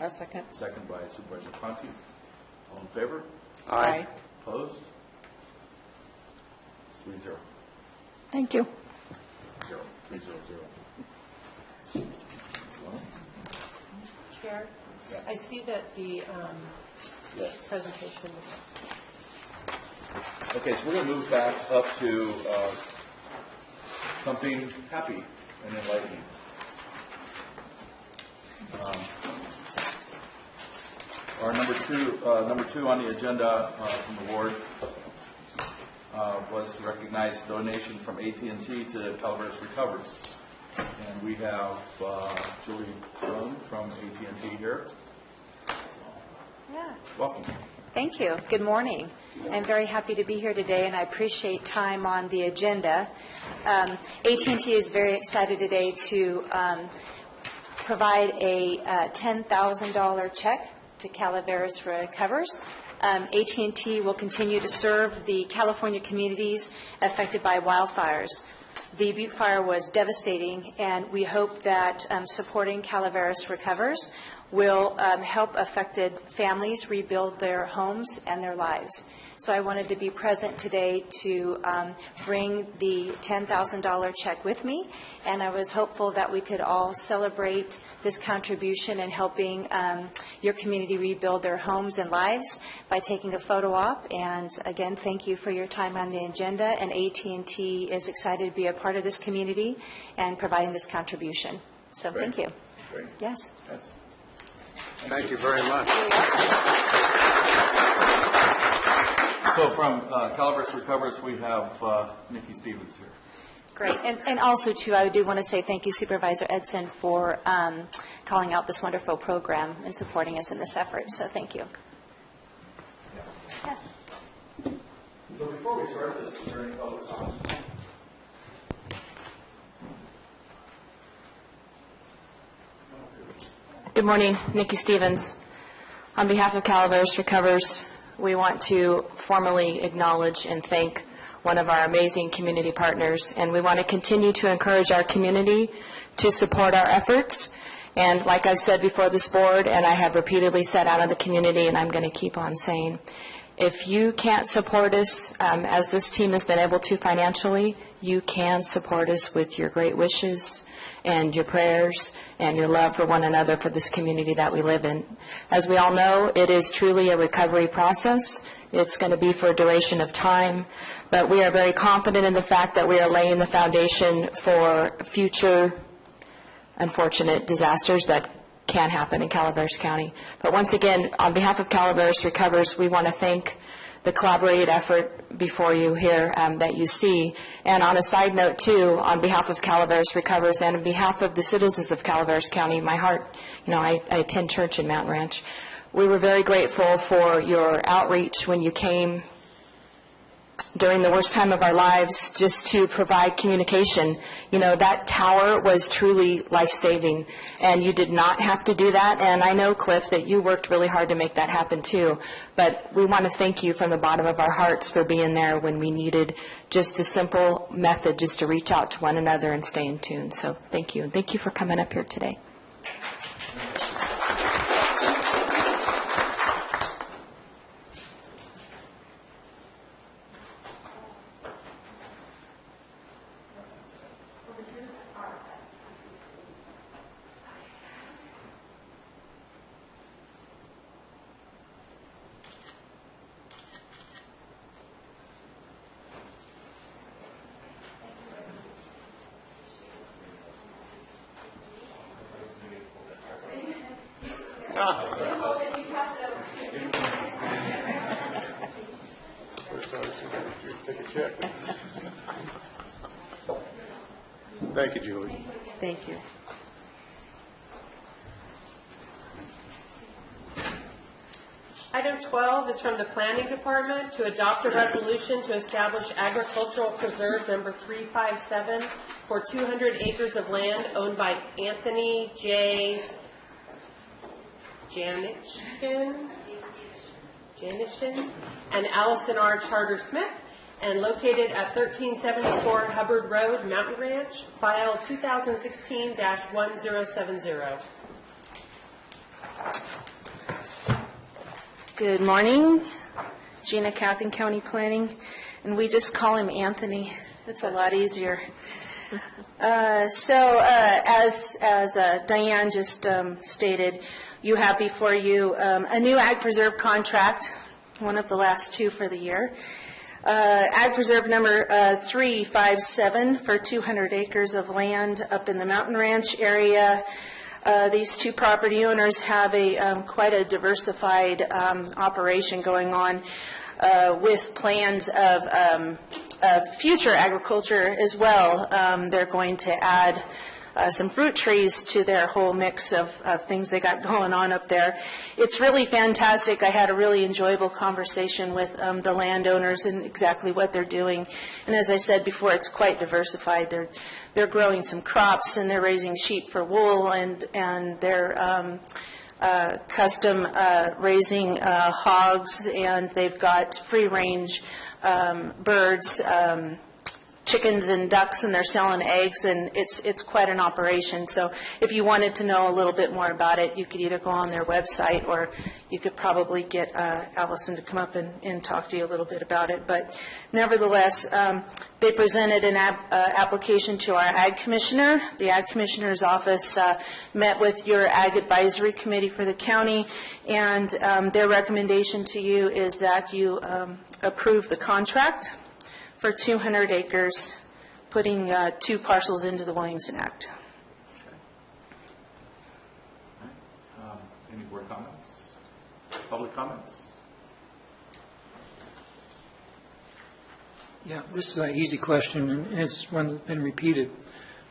A second. Second by Supervisor Conti. All in favor? Aye. Opposed? 3-0. Thank you. 3-0-0. Chair, Yeah. I see that the presentation is... Okay, so we're going to move back up to something happy and enlightening. Our number two on the agenda from the ward was to recognize a donation from AT&T to Calaveras Recovers. And we have Julie Sloan from AT&T here. Yeah. Welcome. Thank you. Good morning. I'm very happy to be here today, and I appreciate time on the agenda. AT&T is very excited today to provide a $10,000 check to Calaveras Recovers. AT&T will continue to serve the California communities affected by wildfires. The Butte Fire was devastating, and we hope that supporting Calaveras Recovers will help affected families rebuild their homes and their lives. So I wanted to be present today to bring the $10,000 check with me, and I was hopeful that we could all celebrate this contribution in helping your community rebuild their homes and lives by taking a photo op. And again, thank you for your time on the agenda, and AT&T is excited to be a part of this community and providing this contribution. So Great. Thank you. Great. Yes. Yes. Thank you very much. So from Calaveras Recovers, we have Nikki Stevens here. Great. And also, too, I do want to say thank you, Supervisor Edson, for calling out this wonderful program and supporting us in this effort. So thank you. Yes. So before we start this, is there any public comment? Good morning, Nikki Stevens. On behalf of Calaveras Recovers, we want to formally acknowledge and thank one of our amazing community partners, and we want to continue to encourage our community to support our efforts. And like I've said before this board, and I have repeatedly said out of the community, and I'm going to keep on saying, if you can't support us, as this team has been able to financially, you can support us with your great wishes and your prayers and your love for one another for this community that we live in. As we all know, it is truly a recovery process. It's going to be for a duration of time, but we are very confident in the fact that we are laying the foundation for future unfortunate disasters that can happen in Calaveras County. But once again, on behalf of Calaveras Recovers, we want to thank the collaborated effort before you here that you see. And on a side note, too, on behalf of Calaveras Recovers and on behalf of the citizens of Calaveras County, my heart, I attend church in Mountain Ranch. We were very grateful for your outreach when you came during the worst time of our lives just to provide communication. That tower was truly life-saving, and you did not have to do that. And I know, Cliff, that you worked really hard to make that happen, too. But we want to thank you from the bottom of our hearts for being there when we needed just a simple method just to reach out to one another and stay in tune. So thank you, and thank you for coming up here today. Take a check. Thank you, Julie. Thank you. Item 12 is from the Planning Department to adopt a resolution to establish agricultural preserve number 357 for 200 acres of land owned by Anthony J. Janishin and Allison R. Charter Smith, and located at 1374 Hubbard Road, Mountain Ranch, file 2016-1070. Good morning. Gina Cathan, County Planning, and we just call him Anthony. It's a lot easier. As Diane just stated, you have before you a new Ag Preserve contract, one of the last two for the year. Ag Preserve number 357 for 200 acres of land up in the Mountain Ranch area. These two property owners have quite a diversified operation going on with plans of future agriculture as well. They're going to add some fruit trees to their whole mix of things they got going on up there. It's really fantastic. I had a really enjoyable conversation with the landowners and exactly what they're doing. And as I said before, it's quite diversified. They're growing some crops, and they're raising sheep for wool, and they're custom raising hogs, and they've got free-range birds, chickens and ducks, and they're selling eggs, and it's quite an operation. So if you wanted to know a little bit more about it, you could either go on their website, or you could probably get Allison to come up and talk to you a little bit about it. But nevertheless, they presented an application to our Ag Commissioner. The Ag Commissioner's office met with your Ag Advisory Committee for the county, and their recommendation to you is that you approve the contract for 200 acres, putting 2 parcels into the Williamson Act. Any board comments? Public comments? Yeah, this is an easy question, and it's one that's been repeated.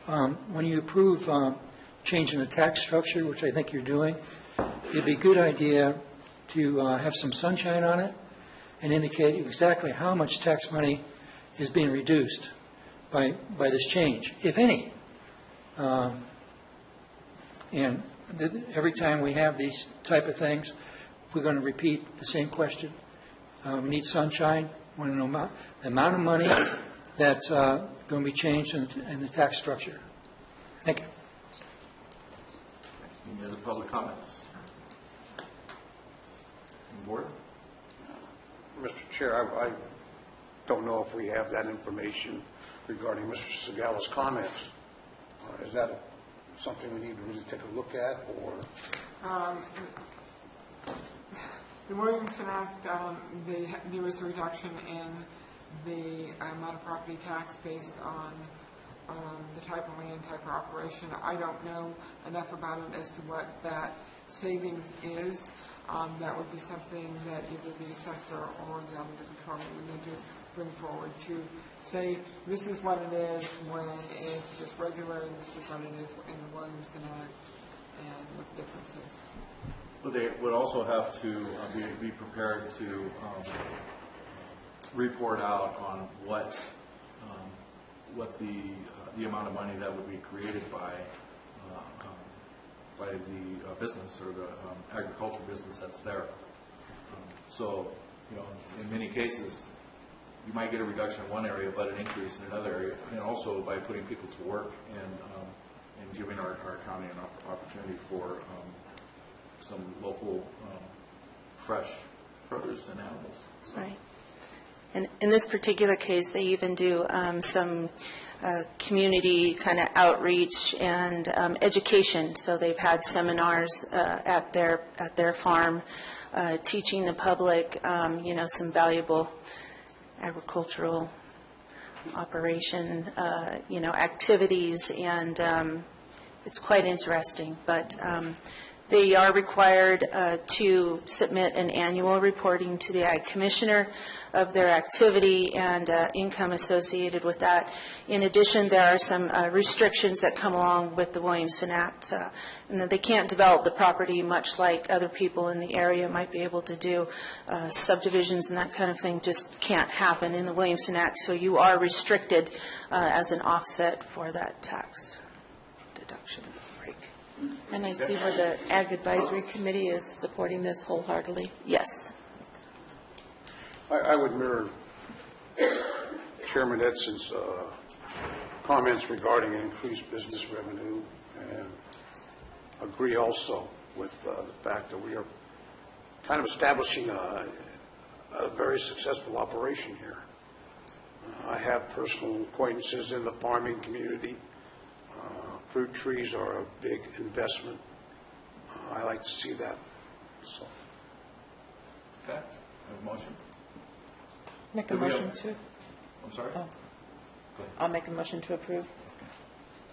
When you approve changing the tax structure, which I think you're doing, it'd be a good idea to have some sunshine on it and indicate exactly how much tax money is being reduced by this change, if any. And every time we have these type of things, we're going to repeat the same question. We need sunshine. We want to know the amount of money that's going to be changed in the tax structure. Thank you. Any other public comments? Board? Mr. Chair, I don't know if we have that information regarding Mr. Segala's comments. Is that something we need to really take a look at, or? The Williamson Act, there was a reduction in the amount of property tax based on the type of land, type of operation. I don't know enough about it as to what that savings is. That would be something that either the assessor or the auditor controller would need to bring forward to say, this is what it is when it's just regular, and this is what it is in the Williamson Act, and what the difference is. But they would also have to be prepared to report out on what the amount of money that would be created by the business or the agricultural business that's there. So, in many cases, you might get a reduction in one area, but an increase in another area, and also by putting people to work and giving our county an opportunity for some local fresh produce and animals. So. Right. And in this particular case, they even do some community kind of outreach and education. So they've had seminars at their farm, teaching the public, some valuable agricultural operation, activities, and it's quite interesting. But They are required to submit an annual reporting to the Ag Commissioner of their activity and income associated with that. In addition, there are some restrictions that come along with the Williamson Act, and that they can't develop the property much like other people in the area might be able to do. Subdivisions and that kind of thing just can't happen in the Williamson Act, so you are restricted as an offset for that tax deduction break. And I see where the Ag Advisory Committee is supporting this wholeheartedly. Yes. I would mirror Chairman Edson's comments regarding increased business revenue, and agree also with the fact that we are kind of establishing a very successful operation here. I have personal acquaintances in the farming community. Fruit trees are a big investment. I like to see that. So. Okay, I have a motion. Make a motion to. I'm sorry? Oh. I'll make a motion to approve.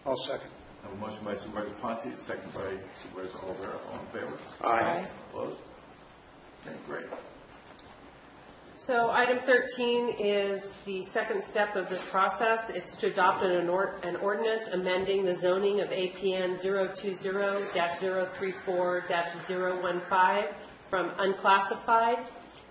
I'll second. I have a motion by Supervisor Ponte, second by Supervisor Olvera. All in favor? Aye. Opposed? Okay, great. So item 13 is the second step of this process. It's to adopt an ordinance amending the zoning of APN 020-034-015 from unclassified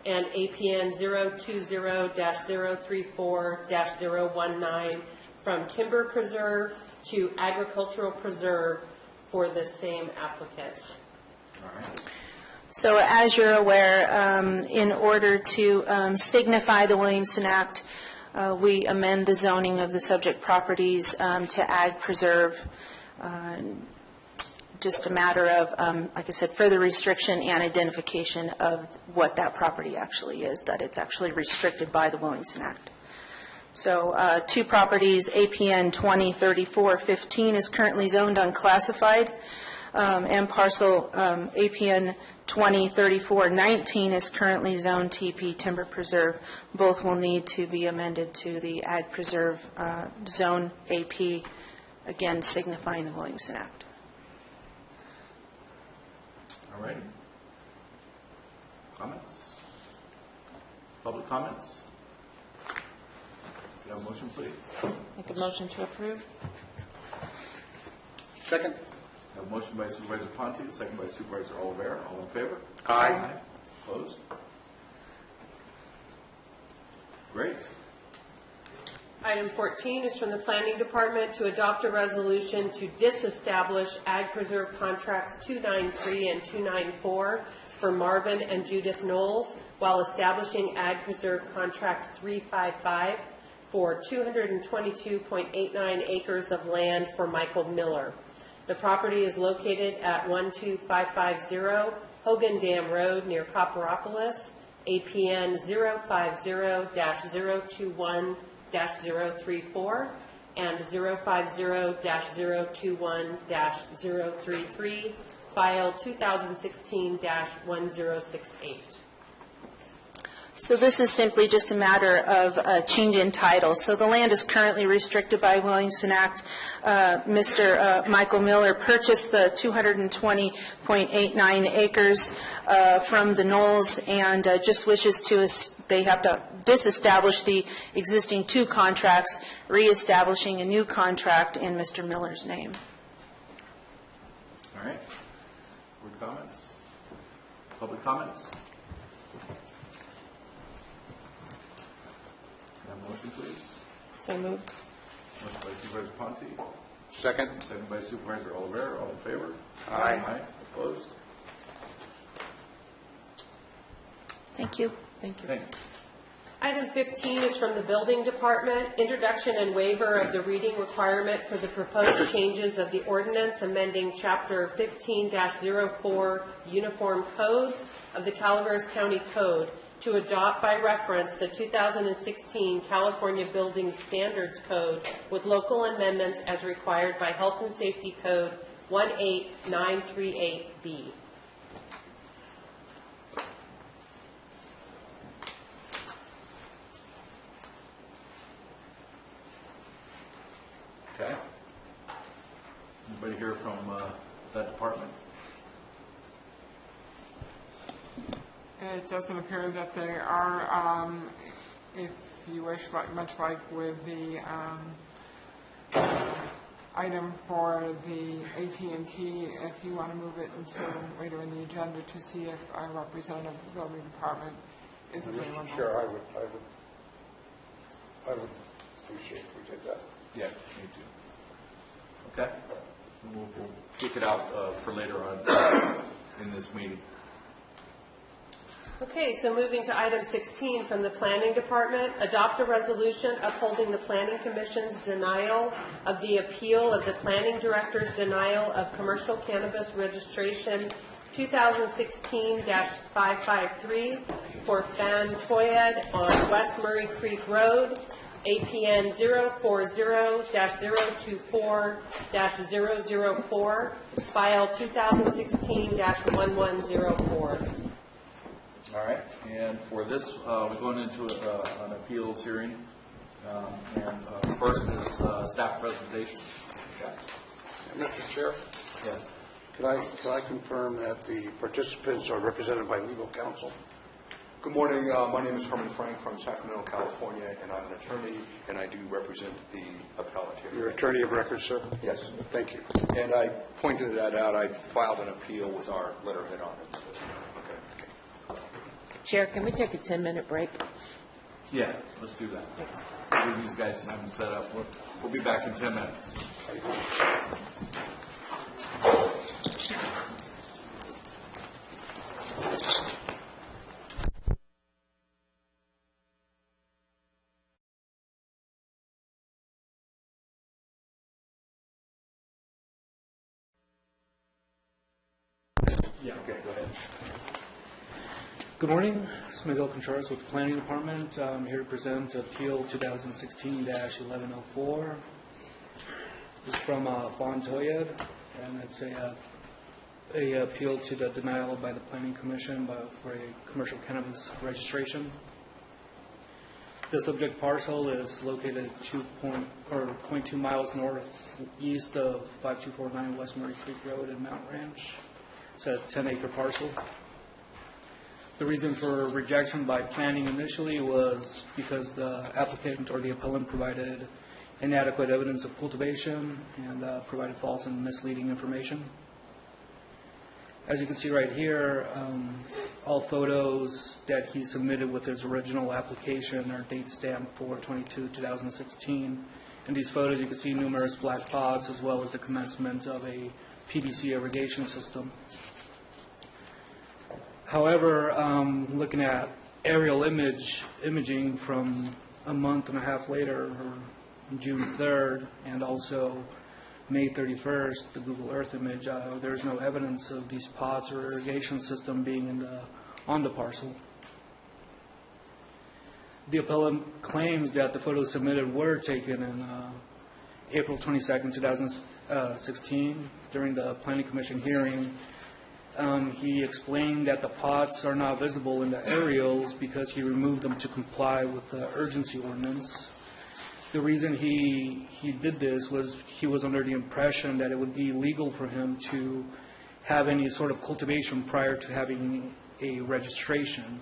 and APN 020-034-019 from timber preserve to agricultural preserve for the same applicants. All right. So as you're aware, in order to signify the Williamson Act, we amend the zoning of the subject properties to ag preserve. Just a matter of, like I said, further restriction and identification of what that property actually is, that it's actually restricted by the Williamson Act. So two properties, APN 2034-15 is currently zoned unclassified, and parcel APN 2034-19 is currently zoned TP Timber Preserve. Both will need to be amended to the Ag Preserve Zone AP, again signifying the Williamson Act. All right. Comments? Public comments? Do you have a motion, please? Make a motion to approve. Second. I have a motion by Supervisor Ponte, second by Supervisor Olvera. All in favor? Aye. Opposed? Great. Item 14 is from the Planning Department to adopt a resolution to disestablish Ag Preserve Contracts 293 and 294 for Marvin and Judith Knowles, while establishing Ag Preserve Contract 355 for 222.89 acres of land for Michael Miller. The property is located at 12550 Hogan Dam Road near Copperopolis, APN 050-021-034 and 050-021-033, file 2016-1068. So this is simply just a matter of a change in title. So the land is currently restricted by Williamson Act. Mr. Michael Miller purchased the 220.89 acres from the Knowles and just wishes to, they have to disestablish the existing two contracts, reestablishing a new contract in Mr. Miller's name. All right. Board comments? Public comments? Motion, please. So moved. Motion by Supervisor Ponte. Second. Second by Supervisor Olvera. All in favor? Aye. Opposed? Thank you. Thank you. Thanks. Item 15 is from the Building Department, introduction and waiver of the reading requirement for the proposed changes of the ordinance amending Chapter 15-04 Uniform Codes of the Calaveras County Code to adopt by reference the 2016 California Building Standards Code with local amendments as required by Health and Safety Code 18938B. Okay. Anybody here from that department? It doesn't appear that they are. If you wish, much like with the item for the AT&T, if you want to move it until later in the agenda to see if a representative of the building department is available. Mr. Chair, I would appreciate if we did that. Yeah, me too. Okay? We'll kick it out for later on in this meeting. Okay, so moving to item 16 from the Planning Department, adopt a resolution upholding the Planning Commission's denial of the appeal of the Planning Director's denial of commercial cannabis registration 2016-553 for Fan Toyed on West Murray Creek Road, APN 040-024-004, file 2016-1104. All right, and for this, we're going into an appeals hearing. First is staff presentation. Okay. Mr. Chair? Yes. Can I confirm that the participants are represented by legal counsel? Good morning. My name is Herman Frank from Sacramento, California, and I'm an attorney, and I do represent the appellate here. You're attorney of record, sir? Yes. Thank you. And I pointed that out. I filed an appeal with our letterhead on it. Okay. Chair, can we take a 10-minute break? Yeah, let's do that. Give these guys time to set up. We'll be back in 10 minutes. Yeah, okay, go ahead. Good morning. This is Miguel Contreras with the Planning Department. I'm here to present Appeal 2016-1104. This is from Fan Toyed, and it's a appeal to the denial by the Planning Commission for a commercial cannabis registration. The subject parcel is located 0.2 miles northeast of 5249 West Murray Creek Road in Mount Ranch. It's a 10-acre parcel. The reason for rejection by planning initially was because the applicant or the appellant provided inadequate evidence of cultivation and provided false and misleading information. As you can see right here, all photos that he submitted with his original application are date stamped for 22/2016. In these photos, you can see numerous black pods as well as the commencement of a PVC irrigation system. However, looking at aerial imaging from a month and a half later, or June 3rd, and also May 31st, the Google Earth image, there's no evidence of these pods or irrigation system being on the parcel. The appellant claims that the photos submitted were taken in April 22nd, 2016 during the Planning Commission hearing. He explained that the pods are not visible in the aerials because he removed them to comply with the urgency ordinance. The reason he did this was he was under the impression that it would be illegal for him to have any sort of cultivation prior to having a registration.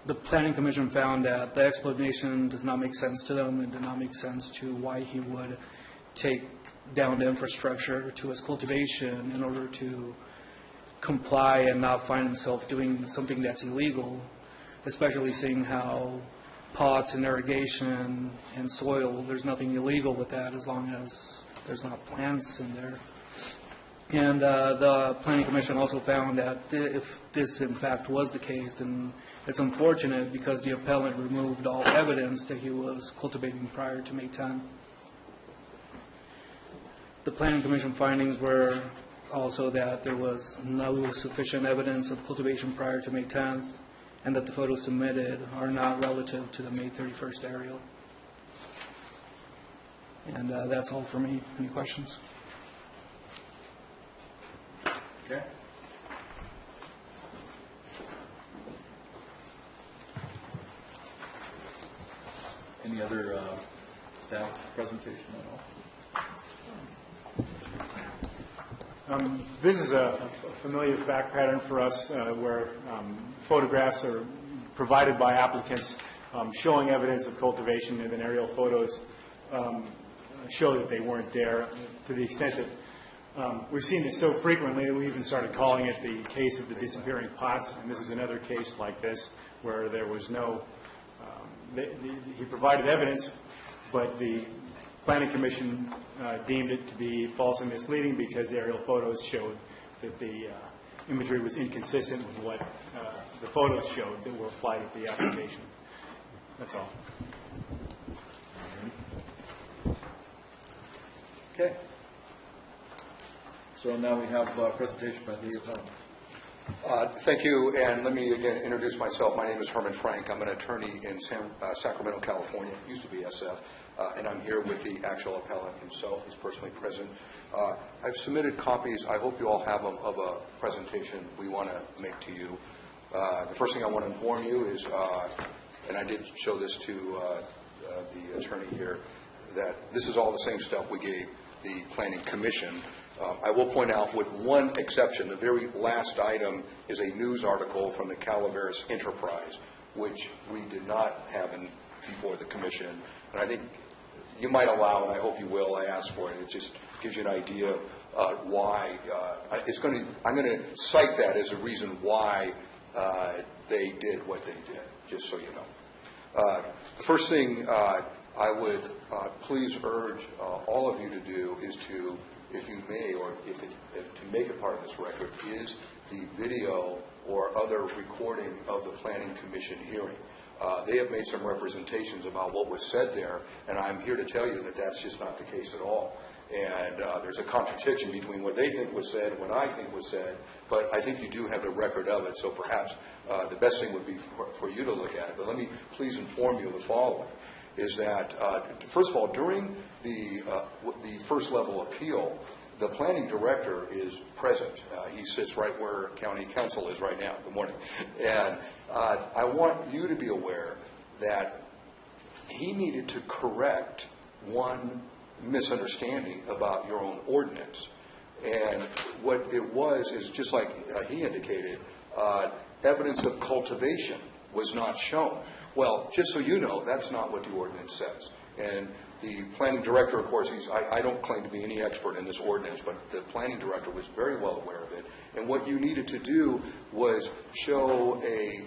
The Planning Commission found that the explanation does not make sense to them and did not make sense to why he would take down the infrastructure to his cultivation in order to comply and not find himself doing something that's illegal, especially seeing how pots and irrigation and soil, there's nothing illegal with that as long as there's not plants in there. And the Planning Commission also found that if this in fact was the case, then it's unfortunate because the appellant removed all evidence that he was cultivating prior to May 10th. The Planning Commission findings were also that there was no sufficient evidence of cultivation prior to May 10th, and that the photos submitted are not relative to the May 31st aerial. And that's all for me. Any questions? Okay. Any other staff presentation at all? This is a familiar fact pattern for us where photographs are provided by applicants showing evidence of cultivation, and then aerial photos show that they weren't there, to the extent that we've seen this so frequently that we even started calling it the case of the disappearing pots, and this is another case like this where there was no, he provided evidence, but the Planning Commission deemed it to be false and misleading because the aerial photos showed that the imagery was inconsistent with what the photos showed that were applied at the application. That's all. Okay. So now we have a presentation by the appellant. Thank you, and let me again introduce myself. My name is Herman Frank. I'm an attorney in Sacramento, California. It used to be SF, and I'm here with the actual appellant himself. He's personally present. I've submitted copies, I hope you all have them, of a presentation we want to make to you. The first thing I want to inform you is, and I did show this to the attorney here, that this is all the same stuff we gave the Planning Commission. I will point out, with one exception, the very last item is a news article from the Calaveras Enterprise, which we did not have before the Commission. And I think you might allow, and I hope you will, I asked for it. It just gives you an idea of why. I'm going to cite that as a reason why they did what they did, just so you know. The first thing I would please urge all of you to do is to, if you may, or if to make it part of this record, is the video or other recording of the Planning Commission hearing. They have made some representations about what was said there, and I'm here to tell you that that's just not the case at all. And there's a contradiction between what they think was said and what I think was said, but I think you do have the record of it, so perhaps the best thing would be for you to look at it. But let me please inform you of the following, is that, first of all, during the first level appeal, the planning director is present. He sits right where county council is right now. Good morning. And I want you to be aware that he needed to correct one misunderstanding about your own ordinance. And what it was is, just like he indicated, evidence of cultivation was not shown. Well, just so you know, that's not what the ordinance says. And the planning director, of course, I don't claim to be any expert in this ordinance, but the planning director was very well aware of it. And what you needed to do was show a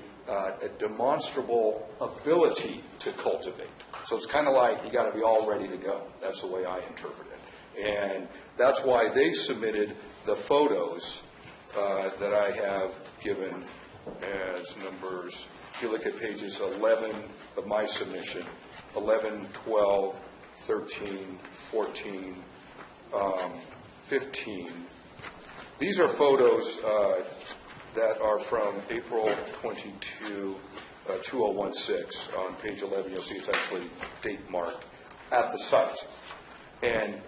demonstrable ability to cultivate. So it's kind of like you got to be all ready to go. That's the way I interpret it. And that's why they submitted the photos that I have given as numbers. If you look at pages 11 of my submission, 11, 12, 13, 14, 15. These are photos that are from April 22, 2016. On page 11, you'll see it's actually date marked at the site. And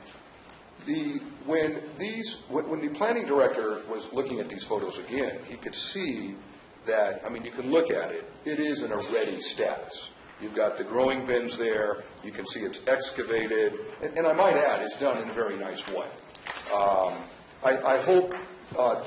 when the planning director was looking at these photos again, he could see that, I mean, you can look at it. It is in a ready status. You've got the growing bins there. You can see it's excavated. And I might add, it's done in a very nice way. I hope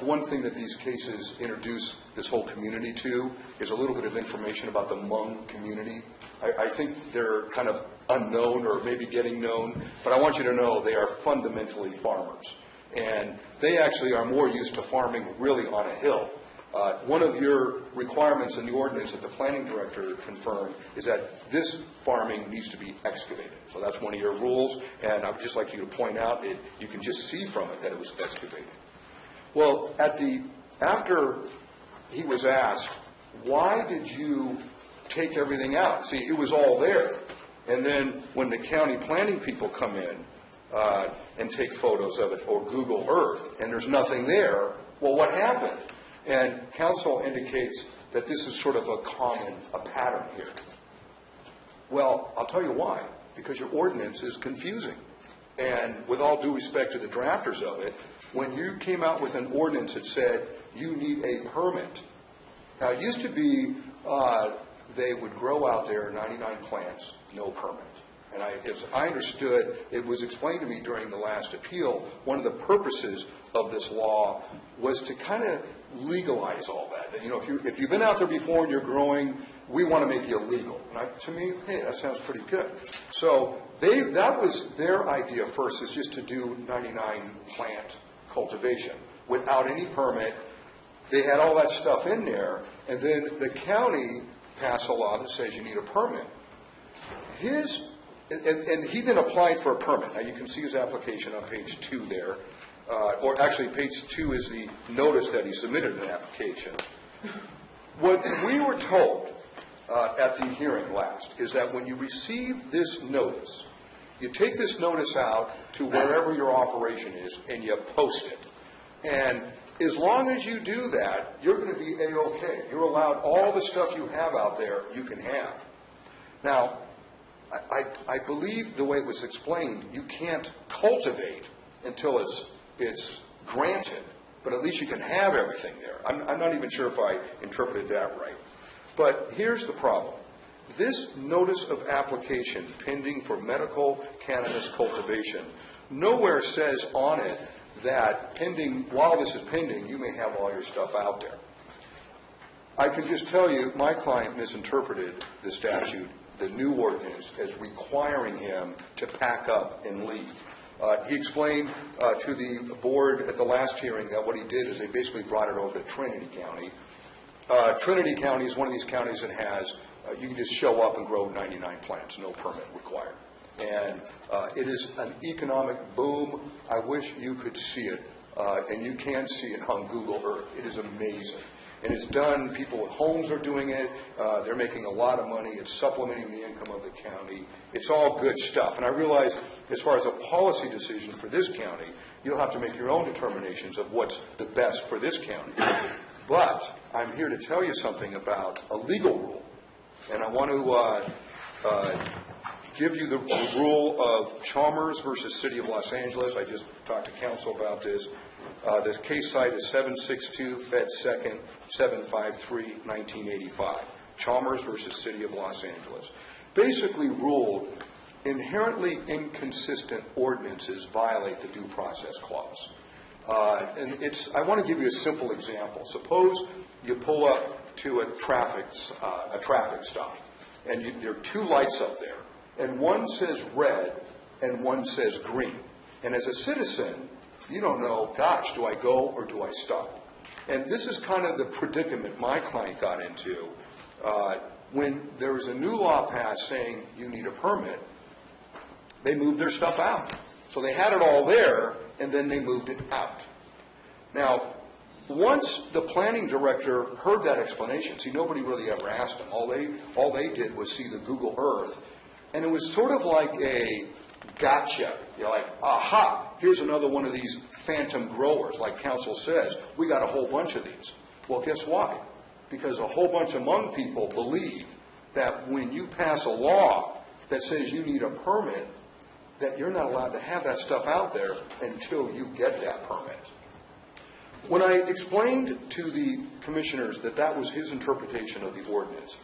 one thing that these cases introduce this whole community to is a little bit of information about the Hmong community. I think they're kind of unknown or maybe getting known, but I want you to know they are fundamentally farmers. And they actually are more used to farming really on a hill. One of your requirements in the ordinance that the planning director confirmed is that this farming needs to be excavated. So that's one of your rules, and I would just like you to point out you can just see from it that it was excavated. Well, after he was asked, why did you take everything out? See, it was all there. And then when the county planning people come in and take photos of it or Google Earth, and there's nothing there, well, what happened? And council indicates that this is sort of a pattern here. Well, I'll tell you why. Because your ordinance is confusing. And with all due respect to the drafters of it, when you came out with an ordinance that said you need a permit. Now, it used to be they would grow out there 99 plants, no permit. And as I understood, it was explained to me during the last appeal, one of the purposes of this law was to kind of legalize all that. You know, if you've been out there before and you're growing, we want to make you legal. And to me, hey, that sounds pretty good. So that was their idea first, is just to do 99 plant cultivation without any permit. They had all that stuff in there, and then the county passed a law that says you need a permit. And he then applied for a permit. Now, you can see his application on page 2 there. Or actually, page 2 is the notice that he submitted an application. What we were told at the hearing last is that when you receive this notice, you take this notice out to wherever your operation is and you post it. And as long as you do that, you're going to be A-OK. You're allowed all the stuff you have out there you can have. Now, I believe the way it was explained, you can't cultivate until it's granted, but at least you can have everything there. I'm not even sure if I interpreted that right. But here's the problem. This notice of application pending for medical cannabis cultivation nowhere says on it that while this is pending, you may have all your stuff out there. I can just tell you, my client misinterpreted the statute, the new ordinance, as requiring him to pack up and leave. He explained to the board at the last hearing that what he did is they basically brought it over to Trinity County. Trinity County is one of these counties that has, you can just show up and grow 99 plants, no permit required. And it is an economic boom. I wish you could see it, and you can see it on Google Earth. It is amazing. And it's done, people with homes are doing it, they're making a lot of money, it's supplementing the income of the county, it's all good stuff. And I realize, as far as a policy decision for this county, you'll have to make your own determinations of what's the best for this county. But I'm here to tell you something about a legal rule. And I want to give you the rule of Chalmers versus City of Los Angeles. I just talked to counsel about this. The case site is 762 Fed 2nd 753 1985. Chalmers versus City of Los Angeles. Basically ruled inherently inconsistent ordinances violate the due process clause. And I want to give you a simple example. Suppose you pull up to a traffic stop, and there are two lights up there, and one says red and one says green. And as a citizen, you don't know, gosh, do I go or do I stop? And this is kind of the predicament my client got into. When there was a new law passed saying you need a permit, they moved their stuff out. So they had it all there, and then they moved it out. Now, once the planning director heard that explanation, see, nobody really ever asked him. All they did was see the Google Earth, and it was sort of like a gotcha. You're like, aha, here's another one of these phantom growers, like council says. We got a whole bunch of these. Well, guess why? Because a whole bunch of Hmong people believe that when you pass a law that says you need a permit, that you're not allowed to have that stuff out there until you get that permit. When I explained to the commissioners that that was his interpretation of the ordinance,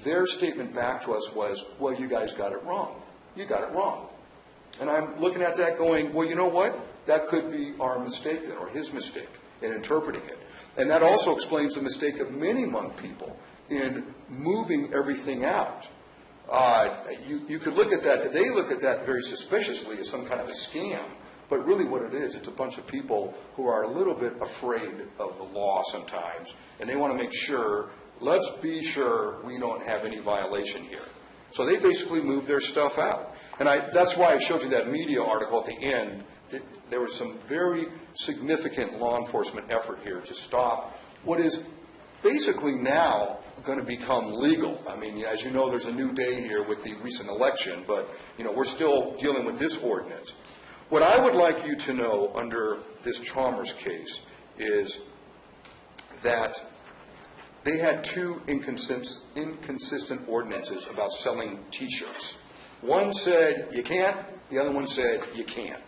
their statement back to us was, well, you guys got it wrong. You got it wrong. And I'm looking at that going, well, you know what? That could be our mistake then, or his mistake in interpreting it. And that also explains the mistake of many Hmong people in moving everything out. You could look at that, they look at that very suspiciously as some kind of a scam. But really what it is, it's a bunch of people who are a little bit afraid of the law sometimes. And they want to make sure, let's be sure we don't have any violation here. So they basically move their stuff out. And that's why I showed you that media article at the end. There was some very significant law enforcement effort here to stop what is basically now going to become legal. I mean, as you know, there's a new day here with the recent election, but we're still dealing with this ordinance. What I would like you to know under this Chalmers case is that they had two inconsistent ordinances about selling T-shirts. One said you can't, the other one said you can.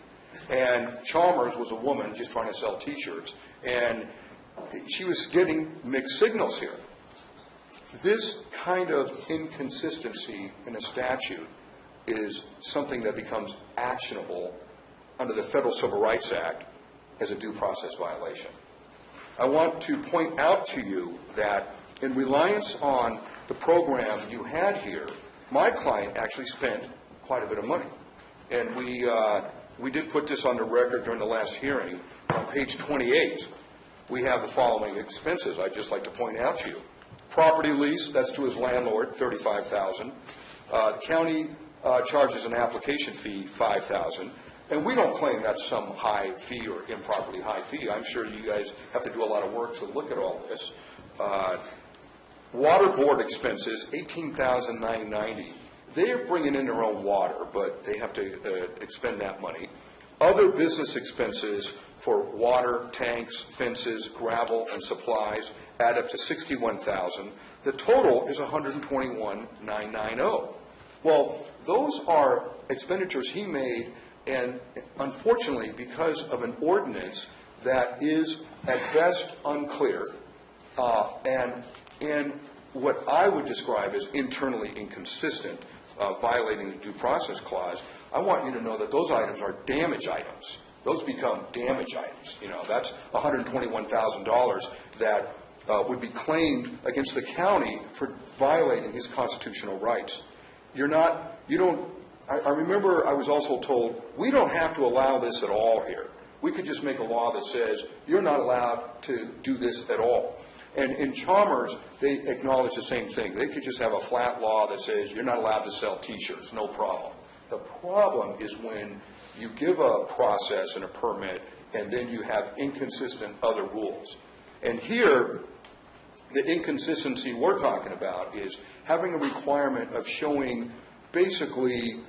And Chalmers was a woman just trying to sell T-shirts, and she was getting mixed signals here. This kind of inconsistency in a statute is something that becomes actionable under the Federal Civil Rights Act as a due process violation. I want to point out to you that in reliance on the program you had here, my client actually spent quite a bit of money. And we did put this on the record during the last hearing. On page 28, we have the following expenses I'd just like to point out to you. Property lease, that's to his landlord, $35,000. The county charges an application fee, $5,000. And we don't claim that's some high fee or improperly high fee. I'm sure you guys have to do a lot of work to look at all this. Water board expenses, $18,990. They are bringing in their own water, but they have to expend that money. Other business expenses for water, tanks, fences, gravel, and supplies add up to $61,000. The total is $121,990. Well, those are expenditures he made, and unfortunately, because of an ordinance that is at best unclear, and what I would describe as internally inconsistent, violating the due process clause, I want you to know that those items are damage items. Those become damage items. You know, that's $121,000 that would be claimed against the county for violating his constitutional rights. I remember I was also told, we don't have to allow this at all here. We could just make a law that says you're not allowed to do this at all. And in Chalmers, they acknowledge the same thing. They could just have a flat law that says you're not allowed to sell T-shirts, no problem. The problem is when you give a process and a permit and then you have inconsistent other rules. And here, the inconsistency we're talking about is having a requirement of showing basically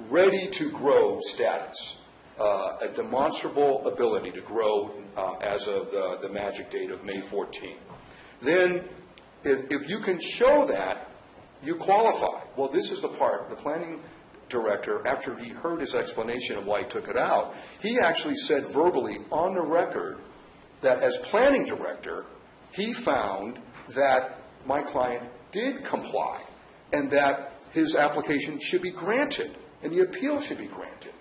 ready-to-grow status, a demonstrable ability to grow as of the magic date of May 14. Then, if you can show that, you qualify. Well, this is the part, the planning director, after he heard his explanation of why he took it out, he actually said verbally on the record that as planning director, he found that my client did comply and that his application should be granted and the appeal should be granted.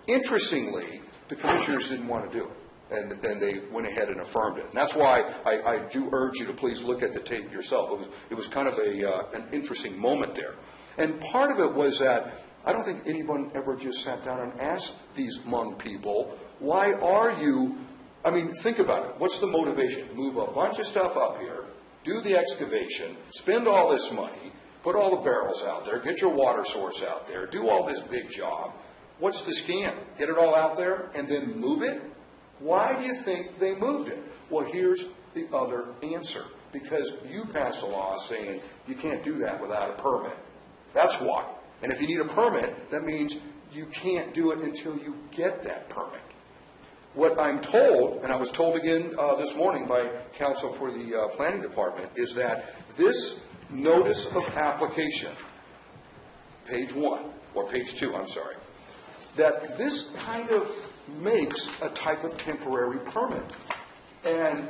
Interestingly, the commissioners didn't want to do it, and they went ahead and affirmed it. And that's why I do urge you to please look at the tape yourself. It was kind of an interesting moment there. And part of it was that I don't think anyone ever just sat down and asked these Hmong people, why are you, I mean, think about it. What's the motivation? Move a bunch of stuff up here, do the excavation, spend all this money, put all the barrels out there, get your water source out there, do all this big job. What's the scam? Get it all out there and then move it? Why do you think they moved it? Well, here's the other answer. Because you passed a law saying you can't do that without a permit. That's why. And if you need a permit, that means you can't do it until you get that permit. What I'm told, and I was told again this morning by counsel for the planning department, is that this notice of application, page 1, or page 2, I'm sorry, that this kind of makes a type of temporary permit. And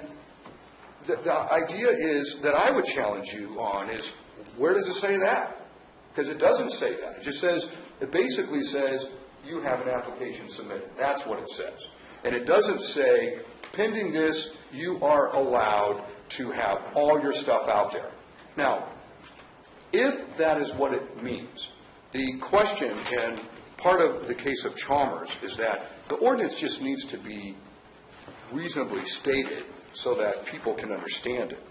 the idea is that I would challenge you on is, where does it say that? Because it doesn't say that. It just says, it basically says, you have an application submitted. That's what it says. And it doesn't say, pending this, you are allowed to have all your stuff out there. Now, if that is what it means, the question, and part of the case of Chalmers, is that the ordinance just needs to be reasonably stated so that people can understand it.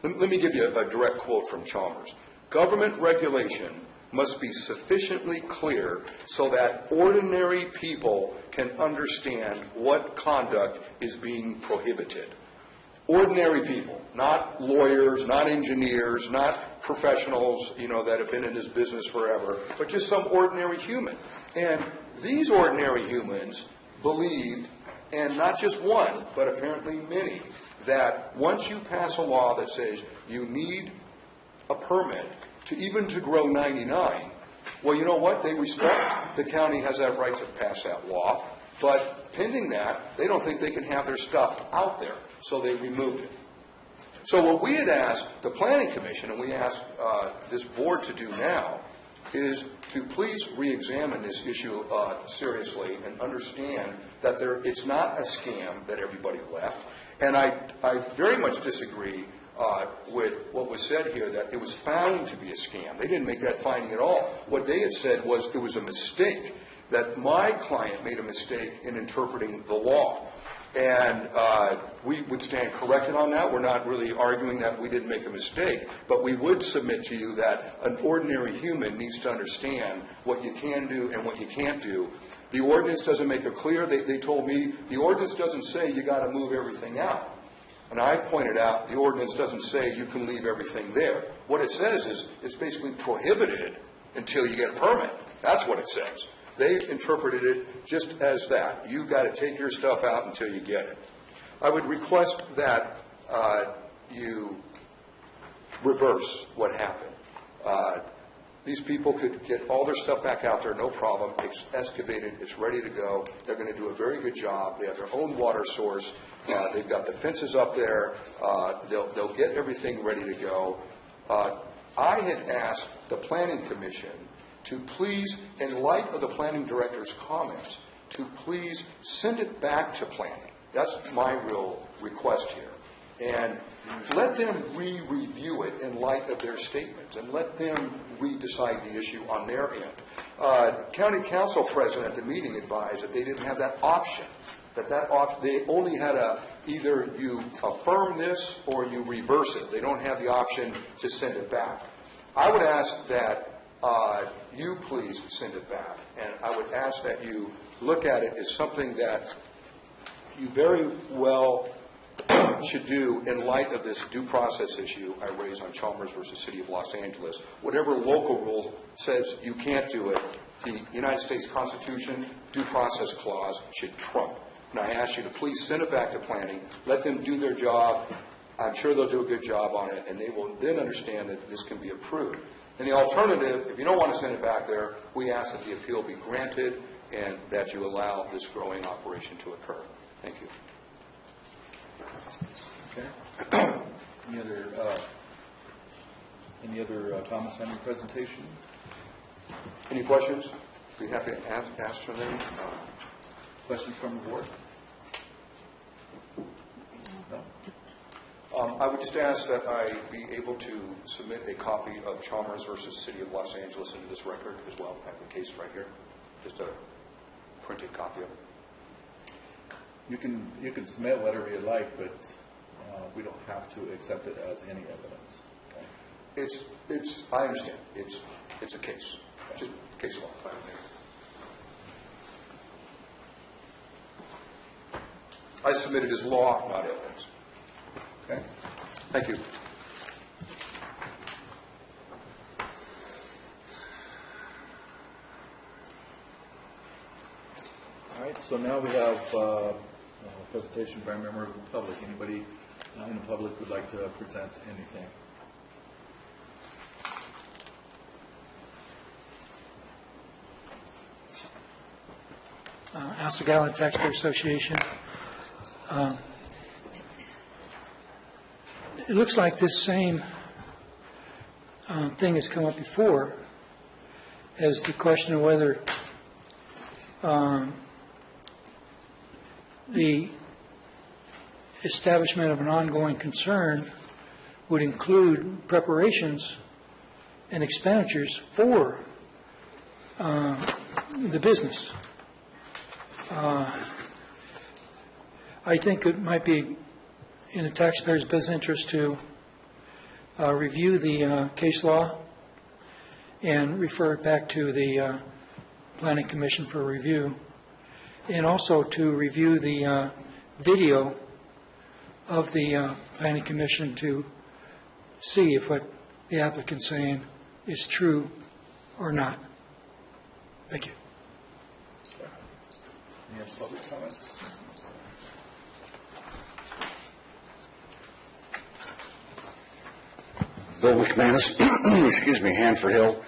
Let me give you a direct quote from Chalmers. Government regulation must be sufficiently clear so that ordinary people can understand what conduct is being prohibited. Ordinary people, not lawyers, not engineers, not professionals, that have been in this business forever, but just some ordinary human. And these ordinary humans believed, and not just one, but apparently many, that once you pass a law that says you need a permit to grow 99, well, you know what? They respect the county has that right to pass that law, but pending that, they don't think they can have their stuff out there, so they removed it. So what we had asked the Planning Commission, and we asked this board to do now, is to please re-examine this issue seriously and understand that it's not a scam that everybody left. And I very much disagree with what was said here, that it was found to be a scam. They didn't make that finding at all. What they had said was it was a mistake, that my client made a mistake in interpreting the law. And we would stand corrected on that. We're not really arguing that we didn't make a mistake, but we would submit to you that an ordinary human needs to understand what you can do and what you can't do. The ordinance doesn't make it clear. They told me the ordinance doesn't say you got to move everything out. And I pointed out the ordinance doesn't say you can leave everything there. What it says is it's basically prohibited until you get a permit. That's what it says. They interpreted it just as that. You've got to take your stuff out until you get it. I would request that you reverse what happened. These people could get all their stuff back out there, no problem. It's excavated. It's ready to go. They're going to do a very good job. They have their own water source. They've got the fences up there. They'll get everything ready to go. I had asked the Planning Commission to please, in light of the planning director's comments, to please send it back to planning. That's my real request here. And let them re-review it in light of their statements, and let them re-decide the issue on their end. County Council President at the meeting advised that they didn't have that option, they only had either you affirm this or you reverse it. They don't have the option to send it back. I would ask that you please send it back, and I would ask that you look at it as something that you very well should do in light of this due process issue I raised on Chalmers versus City of Los Angeles. Whatever local rule says you can't do it, the United States Constitution due process clause should trump. And I ask you to please send it back to planning, let them do their job. I'm sure they'll do a good job on it, and they will then understand that this can be approved. And the alternative, if you don't want to send it back there, we ask that the appeal be granted and that you allow this growing operation to occur. Thank you. Okay. Any other comments on your presentation? Any questions? Be happy to ask for them. Questions from the board? No? I would just ask that I be able to submit a copy of Chalmers versus City of Los Angeles into this record as well. I have the case right here. Just a printed copy of it. You can submit whatever you like, but we don't have to accept it as any evidence. Okay? I understand. It's a case. Just case law. I submit it as law, not evidence. Okay. Thank you. All right, so now we have a presentation by a member of the public. Anybody in the public would like to present anything? Alsagowan Taxpayer Association. It looks like this same thing has come up before, as the question of whether the establishment of an ongoing concern would include preparations and expenditures for the business. I think it might be in the taxpayer's best interest to review the case law and refer it back to the Planning Commission for review, and also to review the video of the Planning Commission to see if what the applicant's saying is true or not. Thank you. Any other public comments? Bill McManus, excuse me, Hanford Hill.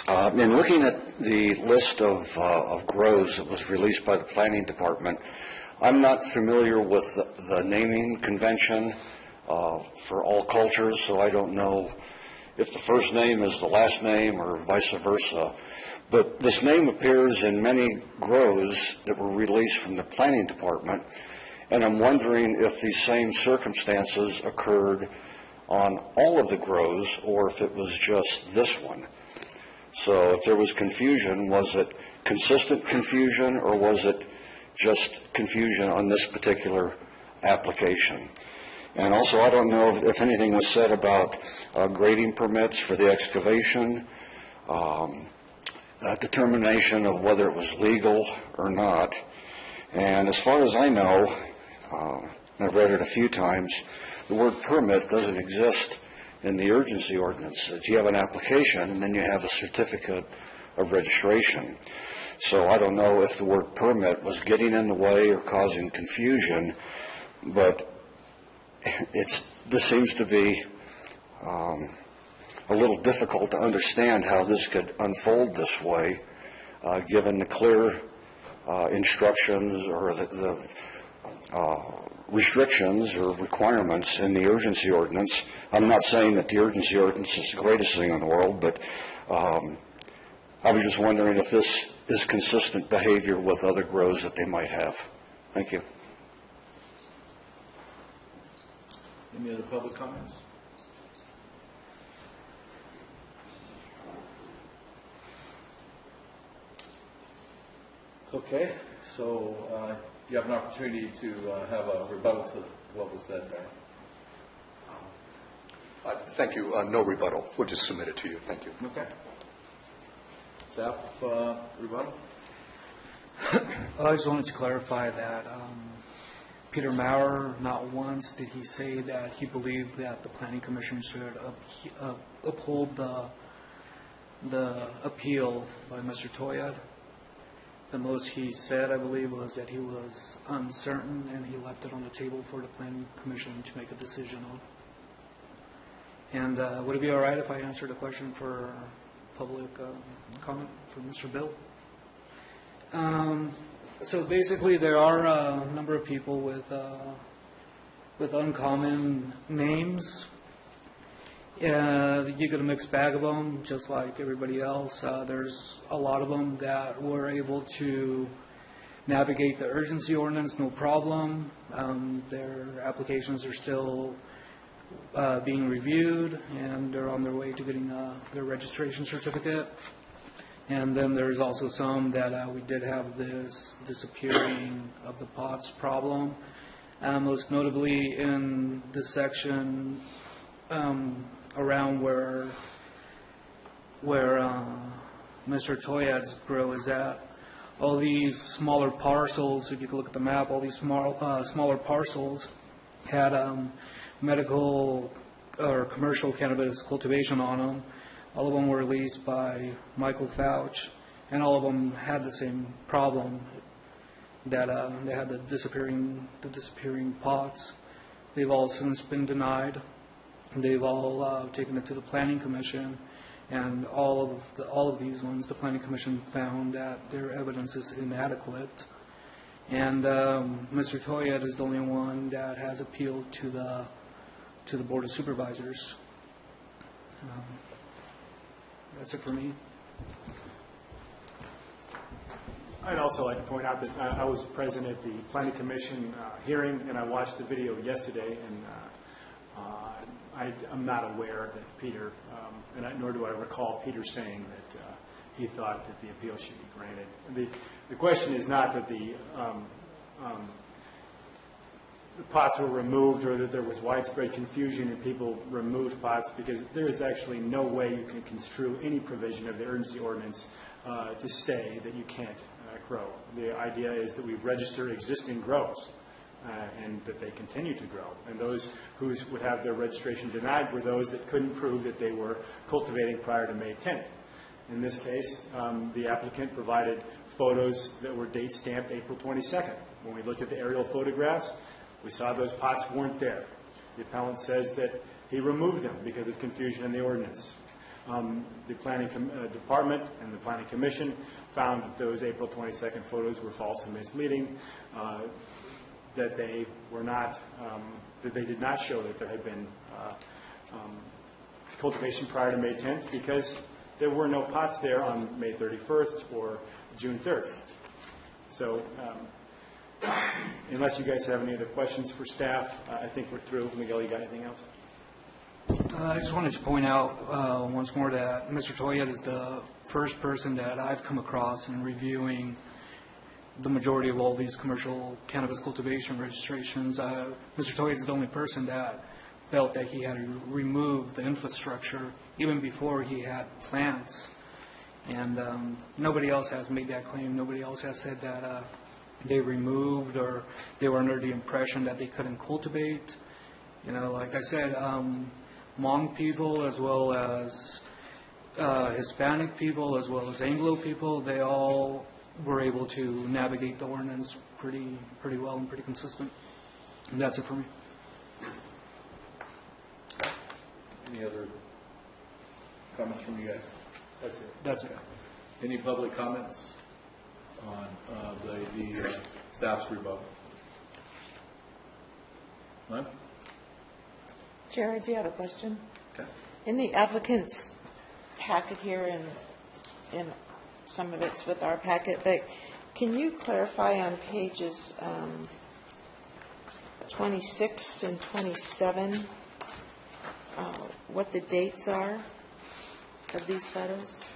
In looking at the list of grows that was released by the Planning Department, I'm not familiar with the naming convention for all cultures, so I don't know if the first name is the last name or vice versa. But this name appears in many grows that were released from the planning department, and I'm wondering if these same circumstances occurred on all of the grows or if it was just this one. So if there was confusion, was it consistent confusion or was it just confusion on this particular application? And also, I don't know if anything was said about grading permits for the excavation, determination of whether it was legal or not. And as far as I know, and I've read it a few times, the word permit doesn't exist in the urgency ordinance. You have an application and then you have a certificate of registration. So I don't know if the word permit was getting in the way or causing confusion, but this seems to be a little difficult to understand how this could unfold this way, given the clear instructions or the restrictions or requirements in the urgency ordinance. I'm not saying that the urgency ordinance is the greatest thing in the world, but I was just wondering if this is consistent behavior with other grows that they might have. Thank you. Any other public comments? Okay, so you have an opportunity to have a rebuttal to what was said, right? Thank you. No rebuttal. We'll just submit it to you. Thank you. Okay. Staff rebuttal? I just wanted to clarify that Peter Maurer, not once did he say that he believed that the Planning Commission should uphold the appeal by Mr. Toyad. The most he said, I believe, was that he was uncertain and he left it on the table for the Planning Commission to make a decision on. And would it be all right if I answered a question for public comment for Mr. Bill? So basically, there are a number of people with uncommon names. You get a mixed bag of them, just like everybody else. There's a lot of them that were able to navigate the urgency ordinance, no problem. Their applications are still being reviewed, and they're on their way to getting their registration certificate. And then there's also some that we did have this disappearing of the pots problem, most notably in the section around where Mr. Toyad's grow is at. All these smaller parcels, if you look at the map, all these smaller parcels had medical or commercial cannabis cultivation on them. All of them were leased by Michael Fouch, and all of them had the same problem, that they had the disappearing pots. They've all since been denied. They've all taken it to the Planning Commission, and all of these ones, the Planning Commission found that their evidence is inadequate. And Mr. Toyad is the only one that has appealed to the Board of Supervisors. That's it for me. I'd also like to point out that I was present at the Planning Commission hearing, and I watched the video yesterday, and I'm not aware that Peter, nor do I recall Peter saying that he thought that the appeal should be granted. The question is not that the pots were removed or that there was widespread confusion and people removed pots, because there is actually no way you can construe any provision of the urgency ordinance to say that you can't grow. The idea is that we register existing grows and that they continue to grow. And those who would have their registration denied were those that couldn't prove that they were cultivating prior to May 10th. In this case, the applicant provided photos that were date stamped April 22nd. When we looked at the aerial photographs, we saw those pots weren't there. The appellant says that he removed them because of confusion in the ordinance. The Planning Department and the Planning Commission found that those April 22nd photos were false and misleading, that they were not, that they did not show that there had been cultivation prior to May 10th because there were no pots there on May 31st or June 3rd. So unless you guys have any other questions for staff, I think we're through. Miguel, you got anything else? I just wanted to point out once more that Mr. Toyette is the first person that I've come across in reviewing the majority of all these commercial cannabis cultivation registrations. Mr. Toyette is the only person that felt that he had to remove the infrastructure even before he had plants. And nobody else has made that claim. Nobody else has said that they removed or they were under the impression that they couldn't cultivate. You know, like I said, Hmong people as well as Hispanic people as well as Anglo people, they all were able to navigate the ordinance pretty well and pretty consistent. And that's it for me. Any other comments from you guys? That's it. That's it. Any public comments on the staff's rebuttal? None? Chair, I do have a question. Okay. In the applicant's packet here, and some of it's with our packet, but can you clarify on pages 26 and 27 what the dates are of these photos?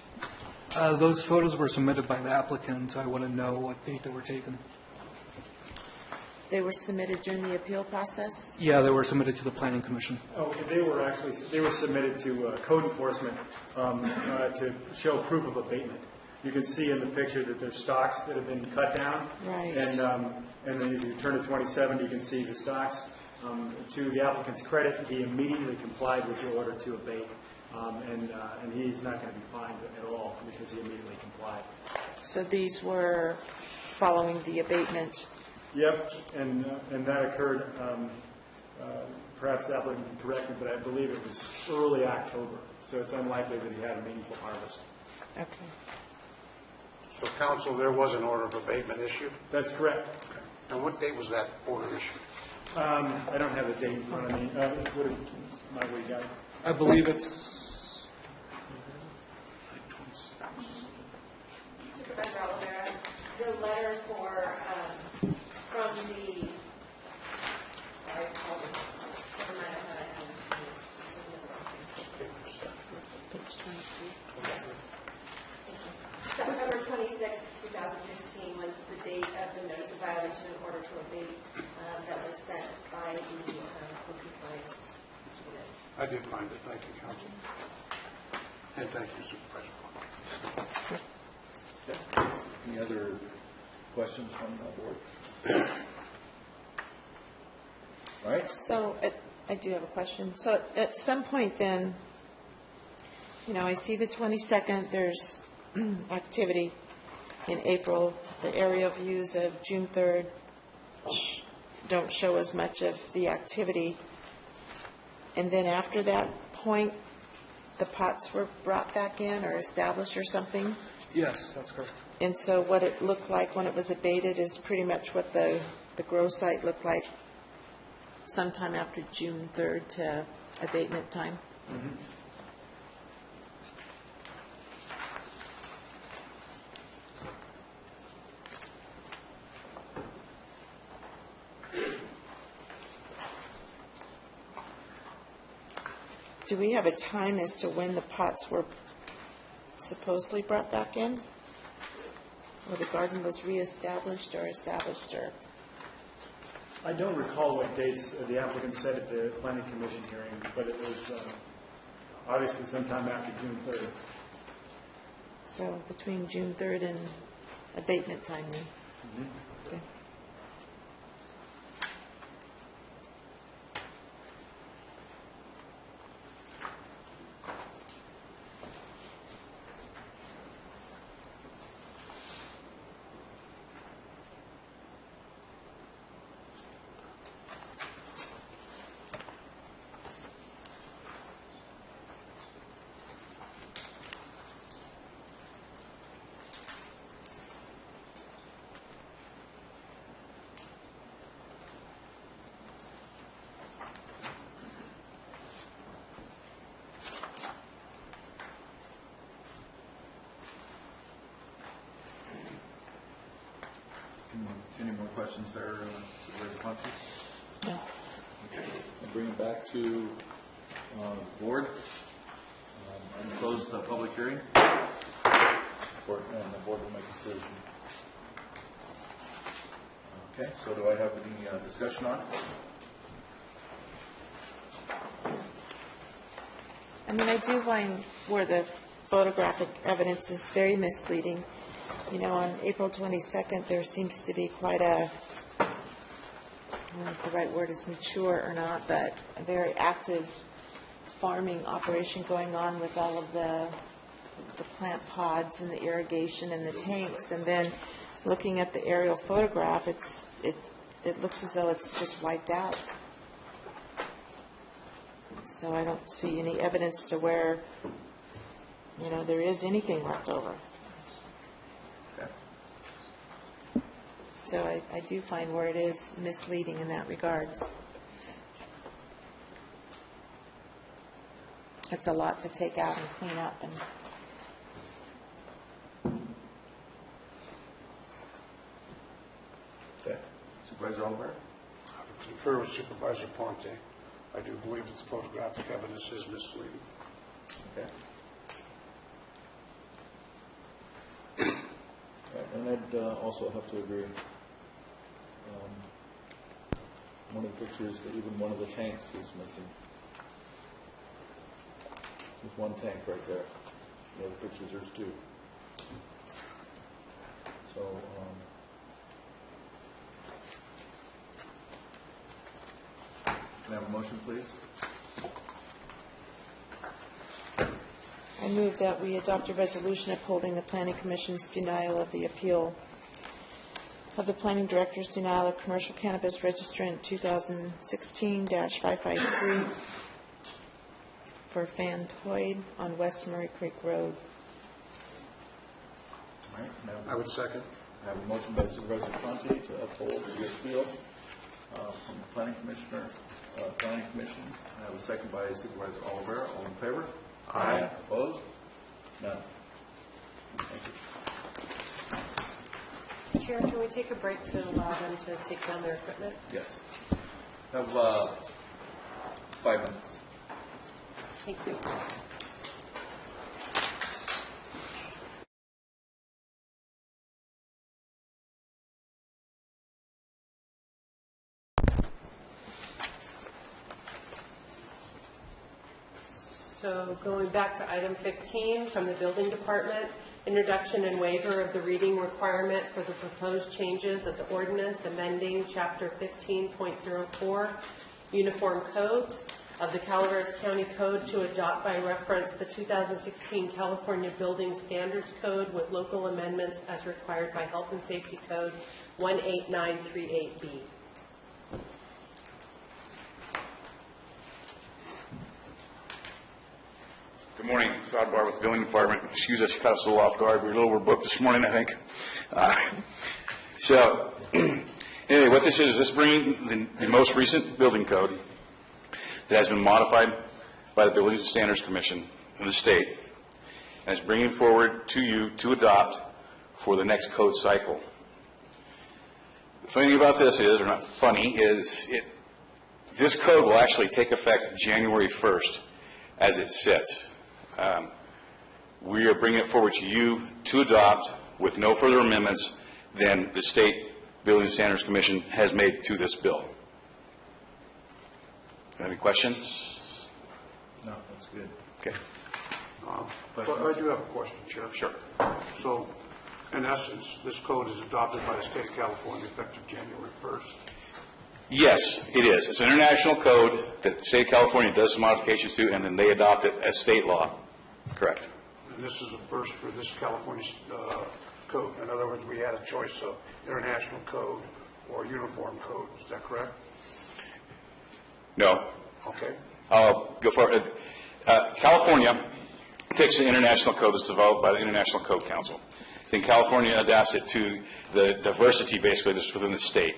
Those photos were submitted by the applicant. I want to know what date they were taken. They were submitted during the appeal process? Yeah, they were submitted to the Planning Commission. Oh, they were submitted to code enforcement to show proof of abatement. You can see in the picture that there's stalks that have been cut down. Right. And then if you turn to 27, you can see the stalks. To the applicant's credit, he immediately complied with the order to abate, and he's not going to be fined at all because he immediately complied. So these were following the abatement? Yep, and that occurred, perhaps the applicant can correct me, but I believe it was early October, so it's unlikely that he had a meaningful harvest. Okay. So, counsel, there was an order of abatement issued? That's correct. Okay. And what date was that order issued? I don't have the date in front of me. What do you got? I believe it's... Supervisor Calaveras, the letter from the, sorry, never mind, I had Page 23. Yes. September 26th, 2016 was the date of the notice of violation in order to abate that was sent by the code compliance unit. I did find it. Thank you, counsel. And thank you, Supervisor. Any other questions from the board? All right. So I do have a question. So at some point then, I see the 22nd, there's activity in April. The aerial views of June 3rd don't show as much of the activity. And then after that point, the pots were brought back in or established or something? Yes, that's correct. And so what it looked like when it was abated is pretty much what the grow site looked like sometime after June 3rd to abatement time? Mm-hmm. Do we have a time as to when the pots were supposedly brought back in? Or the garden was reestablished or established or? I don't recall what dates the applicant said at the Planning Commission hearing, but it was obviously sometime after June 3rd. So between June 3rd and abatement time then? Mm-hmm. Okay. questions there, Supervisor Ponte? No. Okay. I'll bring it back to the board. And close the public hearing. And the board will make a decision. Okay, so do I have any discussion on it? I mean, I do find where the photographic evidence is very misleading. You know, on April 22nd, there seems to be quite a, I don't know if the right word is mature or not, but a very active farming operation going on with all of the plant pods and the irrigation and the tanks. And then looking at the aerial photograph, it looks as though it's just wiped out. So I don't see any evidence to where, you know, there is anything left over. Okay. So I do find where it is misleading in that regards. It's a lot to take out and clean up. And Okay. Supervisor Oliver? I would concur with Supervisor Ponte. I do believe that the photographic evidence is misleading. Okay. And I'd also have to agree. One of the pictures, that even one of the tanks was missing. There's one tank right there. The other pictures, there's two. So, can I have a motion, please? I move that we adopt a resolution upholding the Planning Commission's denial of the appeal of the Planning Director's denial of commercial cannabis registrant 2016-553 for Fan Toyd on West Murray Creek Road. All right. I would second. I have a motion by Supervisor Conte to uphold the appeal from the Planning Commission. I have a second by Supervisor Oliver. All in favor? Aye. Opposed? None. Thank you. Chair, can we take a break to allow them to take down their equipment? Yes. Have 5 minutes. Thank you. So going back to item 15 from the Building Department, introduction and waiver of the reading requirement for the proposed changes of the ordinance amending Chapter 15.04, Uniform Codes of the Calaveras County Code to adopt by reference the 2016 California Building Standards Code with local amendments as required by Health and Safety Code 18938B. Good morning. Todd Barr with the Building Department. Excuse us, you caught us a little off guard. We were a little overbooked this morning, I think. Anyway, what this is bringing the most recent building code that has been modified by the Building Standards Commission in the state, and it's bringing forward to you to adopt for the next code cycle. The funny thing about this is, or not funny, is this code will actually take effect January 1st as it sits. We are bringing it forward to you to adopt with no further amendments than the State Building Standards Commission has made to this bill. Any questions? No, that's good. Okay. I do have a question, Chair. Sure. So, in essence, this code is adopted by the State of California effective January 1st. Yes, it is. It's an international code that the State of California does some modifications to, and then they adopt it as state law. Correct. And this is a first for this California code. In other words, we had a choice of international code or uniform code. Is that correct? No. Okay. I'll go for it. California takes the international code that's developed by the International Code Council. Then California adapts it to the diversity, basically, that's within the state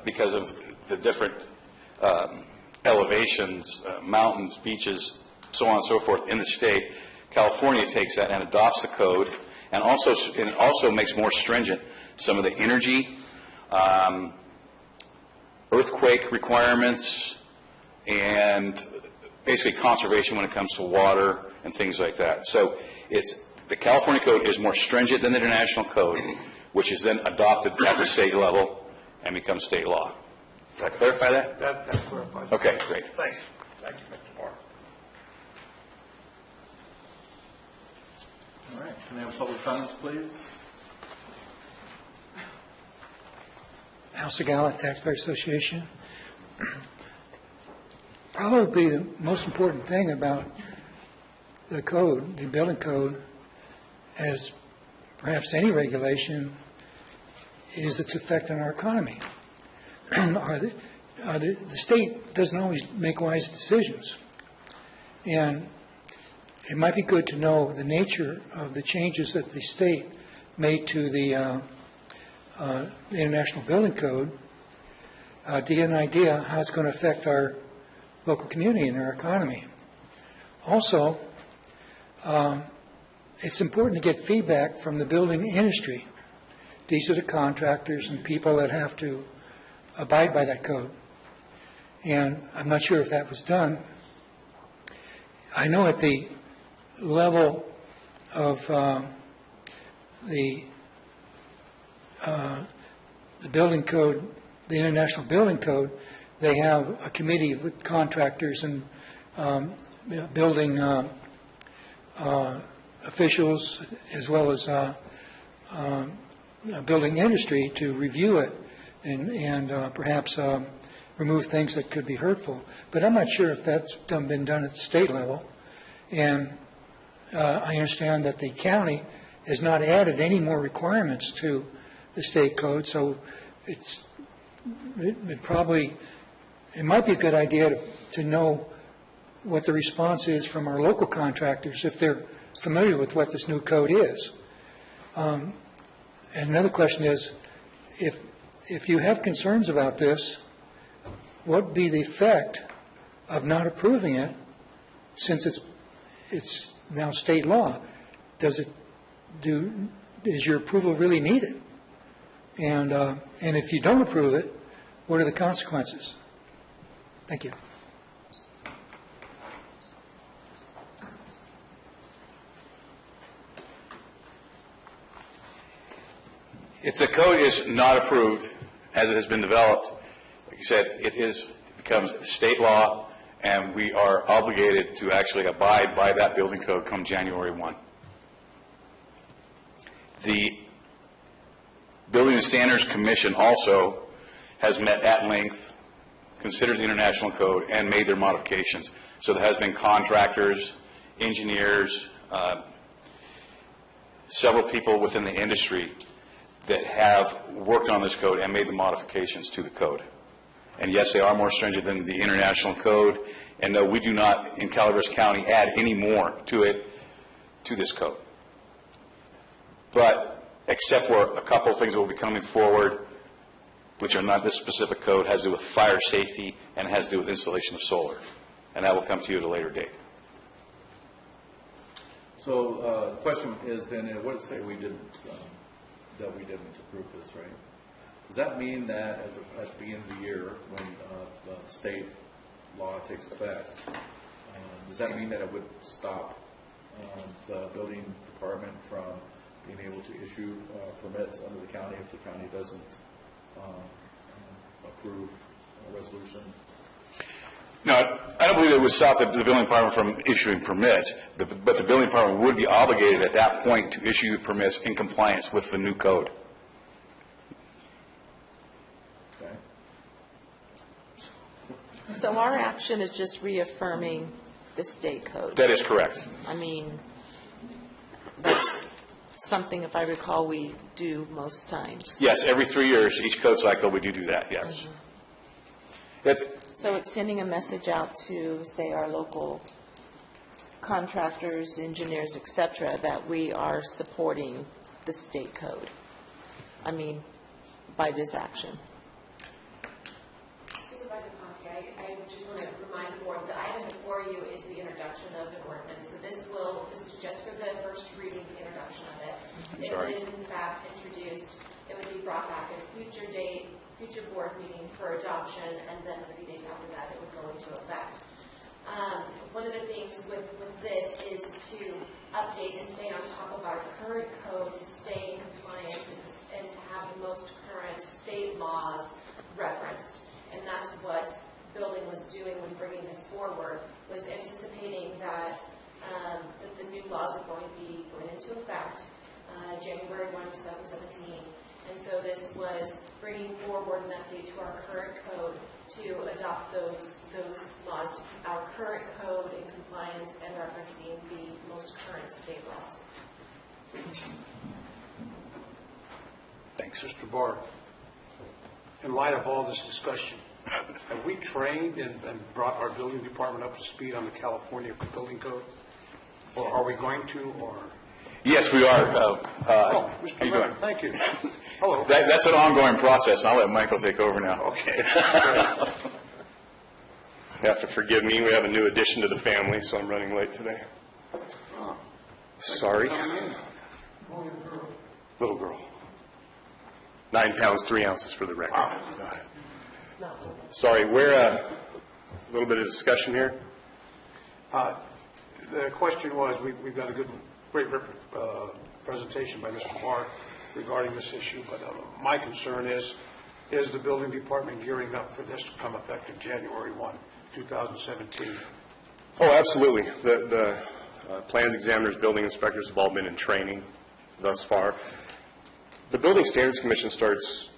because of the different elevations, mountains, beaches, so on and so forth in the state. California takes that and adopts the code, and also makes more stringent some of the energy earthquake requirements, and basically conservation when it comes to water and things like that. So the California code is more stringent than the international code, which is then adopted at the state level and becomes state law. Did I clarify that? That clarifies. Okay, great. Thanks. Thank you, Mr. Moore. All right, can I have public comments, please? Al Segala, Taxpayer Association. Probably the most important thing about the code, the building code, as perhaps any regulation, is its effect on our economy. The state doesn't always make wise decisions. And it might be good to know the nature of the changes that the state made to the International Building Code to get an idea how it's going to affect our local community and our economy. Also, it's important to get feedback from the building industry. These are the contractors and people that have to abide by that code. And I'm not sure if that was done. I know at the level of the building code, the International Building Code, they have a committee with contractors and building officials as well as building industry to review it and perhaps remove things that could be hurtful. But I'm not sure if that's been done at the state level. And I understand that the county has not added any more requirements to the state code, so it might be a good idea to know what the response is from our local contractors if they're familiar with what this new code is. And another question is, if you have concerns about this, what would be the effect of not approving it since it's now state law? Is your approval really needed? And if you don't approve it, what are the consequences? Thank you. If the code is not approved as it has been developed, like you said, it becomes state law, and we are obligated to actually abide by that building code come January 1. The Building and Standards Commission also has met at length, considered the international code, and made their modifications. So there has been contractors, engineers, several people within the industry that have worked on this code and made the modifications to the code. And yes, they are more stringent than the international code, and no, we do not in Calaveras County add any more to this code. But except for a couple of things that will be coming forward, which are not this specific code, has to do with fire safety and has to do with installation of solar. And that will come to you at a later date. So the question is then, what does it say we didn't approve this, right? Does that mean that at the beginning of the year, when the state law takes effect, does that mean that it would stop the building department from being able to issue permits under the county if the county doesn't approve a resolution? No, I don't believe it would stop the building department from issuing permits, but the building department would be obligated at that point to issue permits in compliance with the new code. Okay. So our action is just reaffirming the state code? That is correct. I mean, that's something, if I recall, we do most times. Yes, every 3 years, each code cycle, we do that, yes. So it's sending a message out to, say, our local contractors, engineers, et cetera, that we are supporting the state code. I mean, by this action. Supervisor Conte, I just want to remind the board, the item before you is the introduction of an ordinance. So this is just for the first reading, the introduction of it. If it is in fact introduced, it would be brought back at a future date, future board meeting for adoption, and then 30 days after that it would go into effect. One of the things with this is to update and stay on top of our current code to stay in compliance and to have the most current state laws referenced. And that's what building was doing when bringing this forward, was anticipating that, that the new laws were going to be going into effect January 1, 2017. And so this was bringing forward an update to our current code to adopt those laws to keep our current code in compliance and referencing the most current state laws. Thanks, Mr. Barr. In light of all this discussion, have we trained and brought our building department up to speed on the California building code? Or are we going to, or? Yes, we are. Mr. Leonard, thank you. Hello. That's an ongoing process, and I'll let Michael take over now. Okay. You have to forgive me. We have a new addition to the family, so I'm running late today. Sorry. Little girl. 9 pounds, 3 ounces for the record. Sorry, we're a little bit of discussion here. The question was, we've got a great presentation by Mr. Barr regarding this issue, but my concern is the building department gearing up for this to come effective January 1, 2017? Oh, absolutely. The plans examiners, building inspectors have all been in training thus far. The Building Standards Commission starts,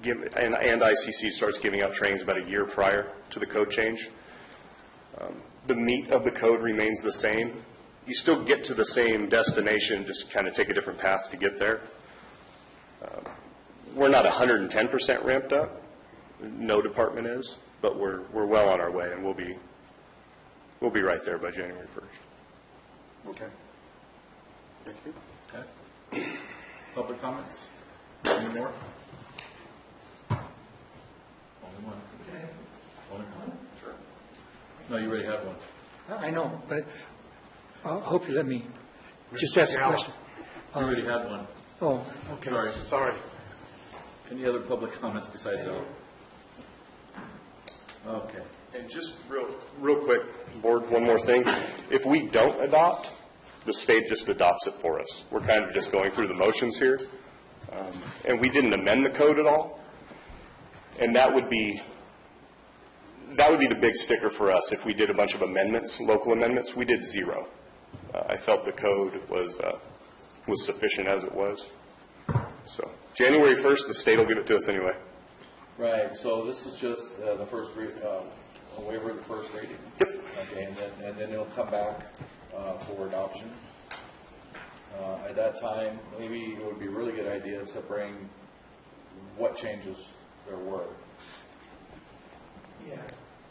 and ICC starts giving out trainings about a year prior to the code change. The meat of the code remains the same. You still get to the same destination, just kind of take a different path to get there. We're not 110% ramped up. No department is, but we're well on our way, and we'll be right there by January 1st. Okay. Thank you. Okay. Public comments? Any more? Only one. Okay. Only one? Sure. No, you already had one. I know, but I hope you let me just ask a question. You already had one. Oh, okay. Sorry. Any other public comments besides that? Okay. And just real quick, Board, one more thing. If we don't adopt, the state just adopts it for us. We're kind of just going through the motions here. And we didn't amend the code at all. And that would be the big sticker for us if we did a bunch of amendments, local amendments. We did 0. I felt the code was sufficient as it was. So January 1st, the state will give it to us anyway. Right. So this is just the first a waiver of the first reading. Yep. Okay, and then it'll come back for adoption. At that time, maybe it would be a really good idea to bring what changes there were. Yeah.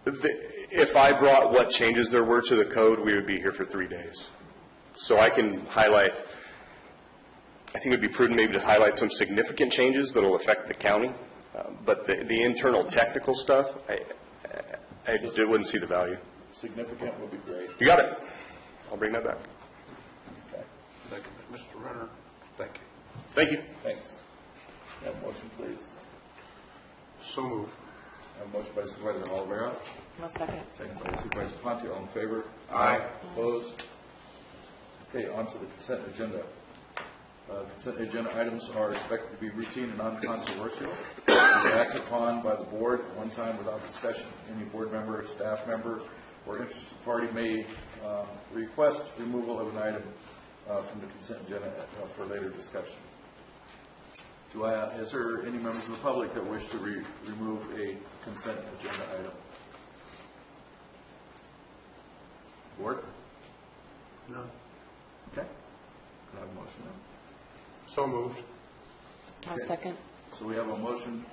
If I brought what changes there were to the code, we would be here for 3 days. So I can highlight, I think it would be prudent maybe to highlight some significant changes that will affect the county. But the internal technical stuff, I wouldn't see the value. Significant would be great. You got it. I'll bring that back. Okay. Thank you, Mr. Renner. Thank you. Thank you. Thanks. Have a motion, please. So moved. Have a motion by Supervisor Calaveras. No second. Second by Supervisor Ponte. All in favor? Aye. Opposed? Okay, on to the consent agenda. Consent agenda items are expected to be routine and non-controversial. They are acted upon by the board at one time without discussion. Any board member, staff member, or interested party may request removal of an item from the consent agenda for later discussion. Is there any members of the public that wish to remove a consent agenda item? Board? No. Okay. Can I have a motion now? So moved. I'll second. So we have a motion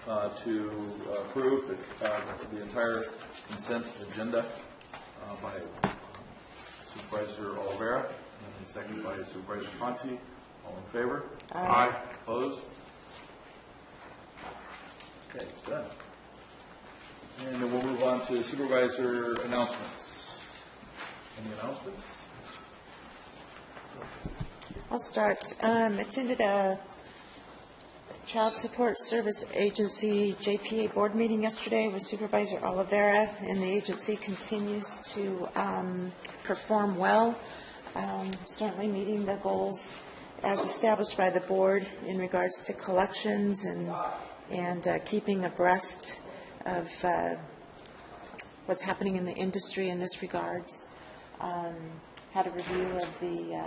to approve the entire consent agenda by Supervisor Olivera and seconded by Supervisor Ponte. All in favor? Aye. Opposed? Okay, it's done. And then we'll move on to supervisor announcements. Any announcements? I'll start. Attended a Child Support Service Agency JPA board meeting yesterday with Supervisor Calaveras, and the agency continues to perform well, certainly meeting the goals as established by the board in regards to collections and keeping abreast of what's happening in the industry in this regards. Had a review of the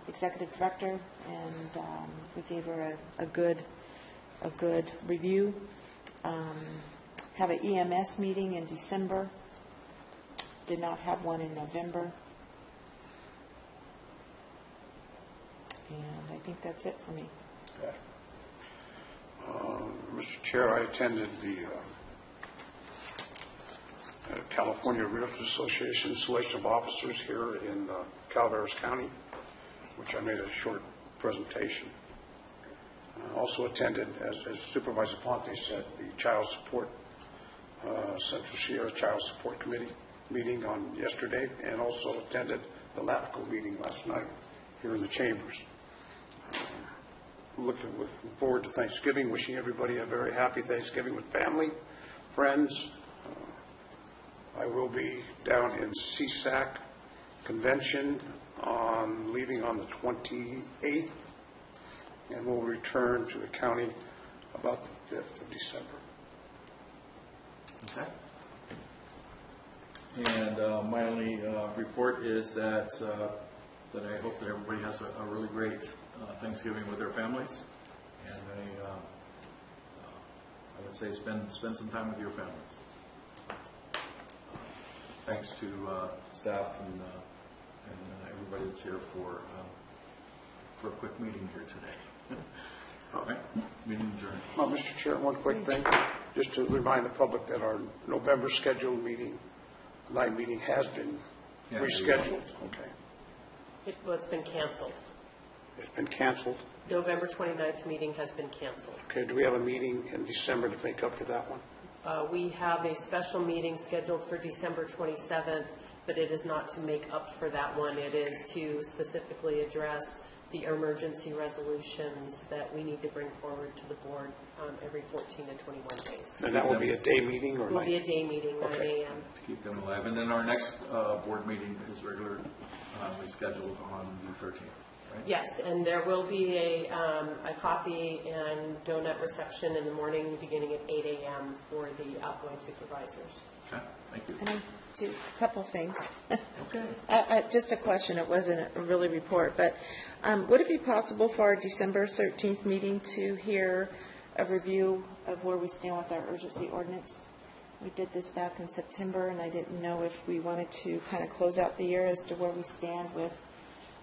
executive director, and we gave her a good review. Have an EMS meeting in December. Did not have one in November. And I think that's it for me. Okay. Mr. Chair, I attended the California Realtors Association installation of officers here in Calaveras County, which I made a short presentation. Also attended, as Supervisor Ponte said, the Child Support, Central Sierra Child Support Committee meeting on yesterday, and also attended the LAPCO meeting last night here in the chambers. Looking forward to Thanksgiving, wishing everybody a very happy Thanksgiving with family, friends. I will be down in CSAC convention leaving on the 28th, and we'll return to the county about the 5th of December. Okay. And my only report is that I hope that everybody has a really great Thanksgiving with their families, and I would say spend some time with your families. Thanks to staff and everybody that's here for a quick meeting here today. All right, meeting adjourned. Mr. Chair, one quick thing, just to remind the public that our November scheduled night meeting has been rescheduled. Okay. It's been canceled. It's been canceled? November 29th meeting has been canceled. Okay, do we have a meeting in December to make up for that one? We have a special meeting scheduled for December 27th, but it is not to make up for that one. It is to specifically address the emergency resolutions that we need to bring forward to the board every 14 to 21 days. And that will be a day meeting or night? It will be a day meeting, 9 a.m. To keep them alive. And then our next board meeting is regularly scheduled on the 13th. Right? Yes, and there will be a coffee and donut reception in the morning beginning at 8 a.m. for the outgoing supervisors. Okay, thank you. And I do a couple things. Okay. Just a question. It wasn't a really report, but would it be possible for our December 13th meeting to hear a review of where we stand with our urgency ordinance? We did this back in September, and I didn't know if we wanted to kind of close out the year as to where we stand with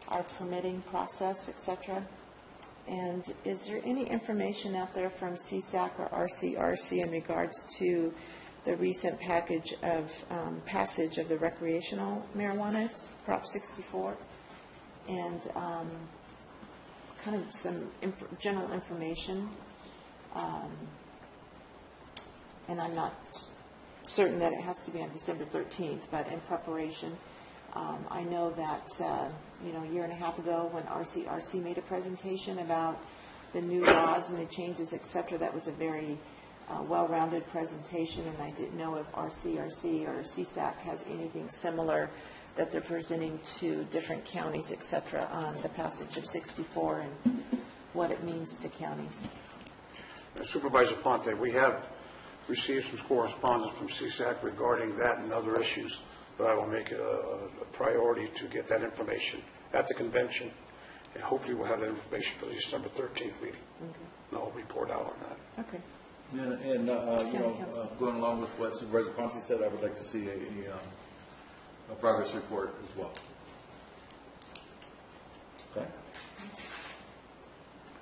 our permitting process, et cetera. And is there any information out there from CSAC or RCRC in regards to the recent passage of the recreational marijuana, Prop 64, and kind of some general information? And I'm not certain that it has to be on December 13th, but in preparation. I know that, a year and a half ago when RCRC made a presentation about the new laws and the changes, et cetera, that was a very well-rounded presentation, and I didn't know if RCRC or CSAC has anything similar that they're presenting to different counties, et cetera, on the passage of 64 and what it means to counties. Supervisor Ponte, we have received some correspondence from CSAC regarding that and other issues, but I will make it a priority to get that information at the convention, and hopefully we'll have that information for the December 13th meeting. Okay. And I'll report out on that. Okay. And going along with what Supervisor Ponce said, I would like to see a progress report as well. Okay.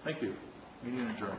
Thank you. Meeting adjourned.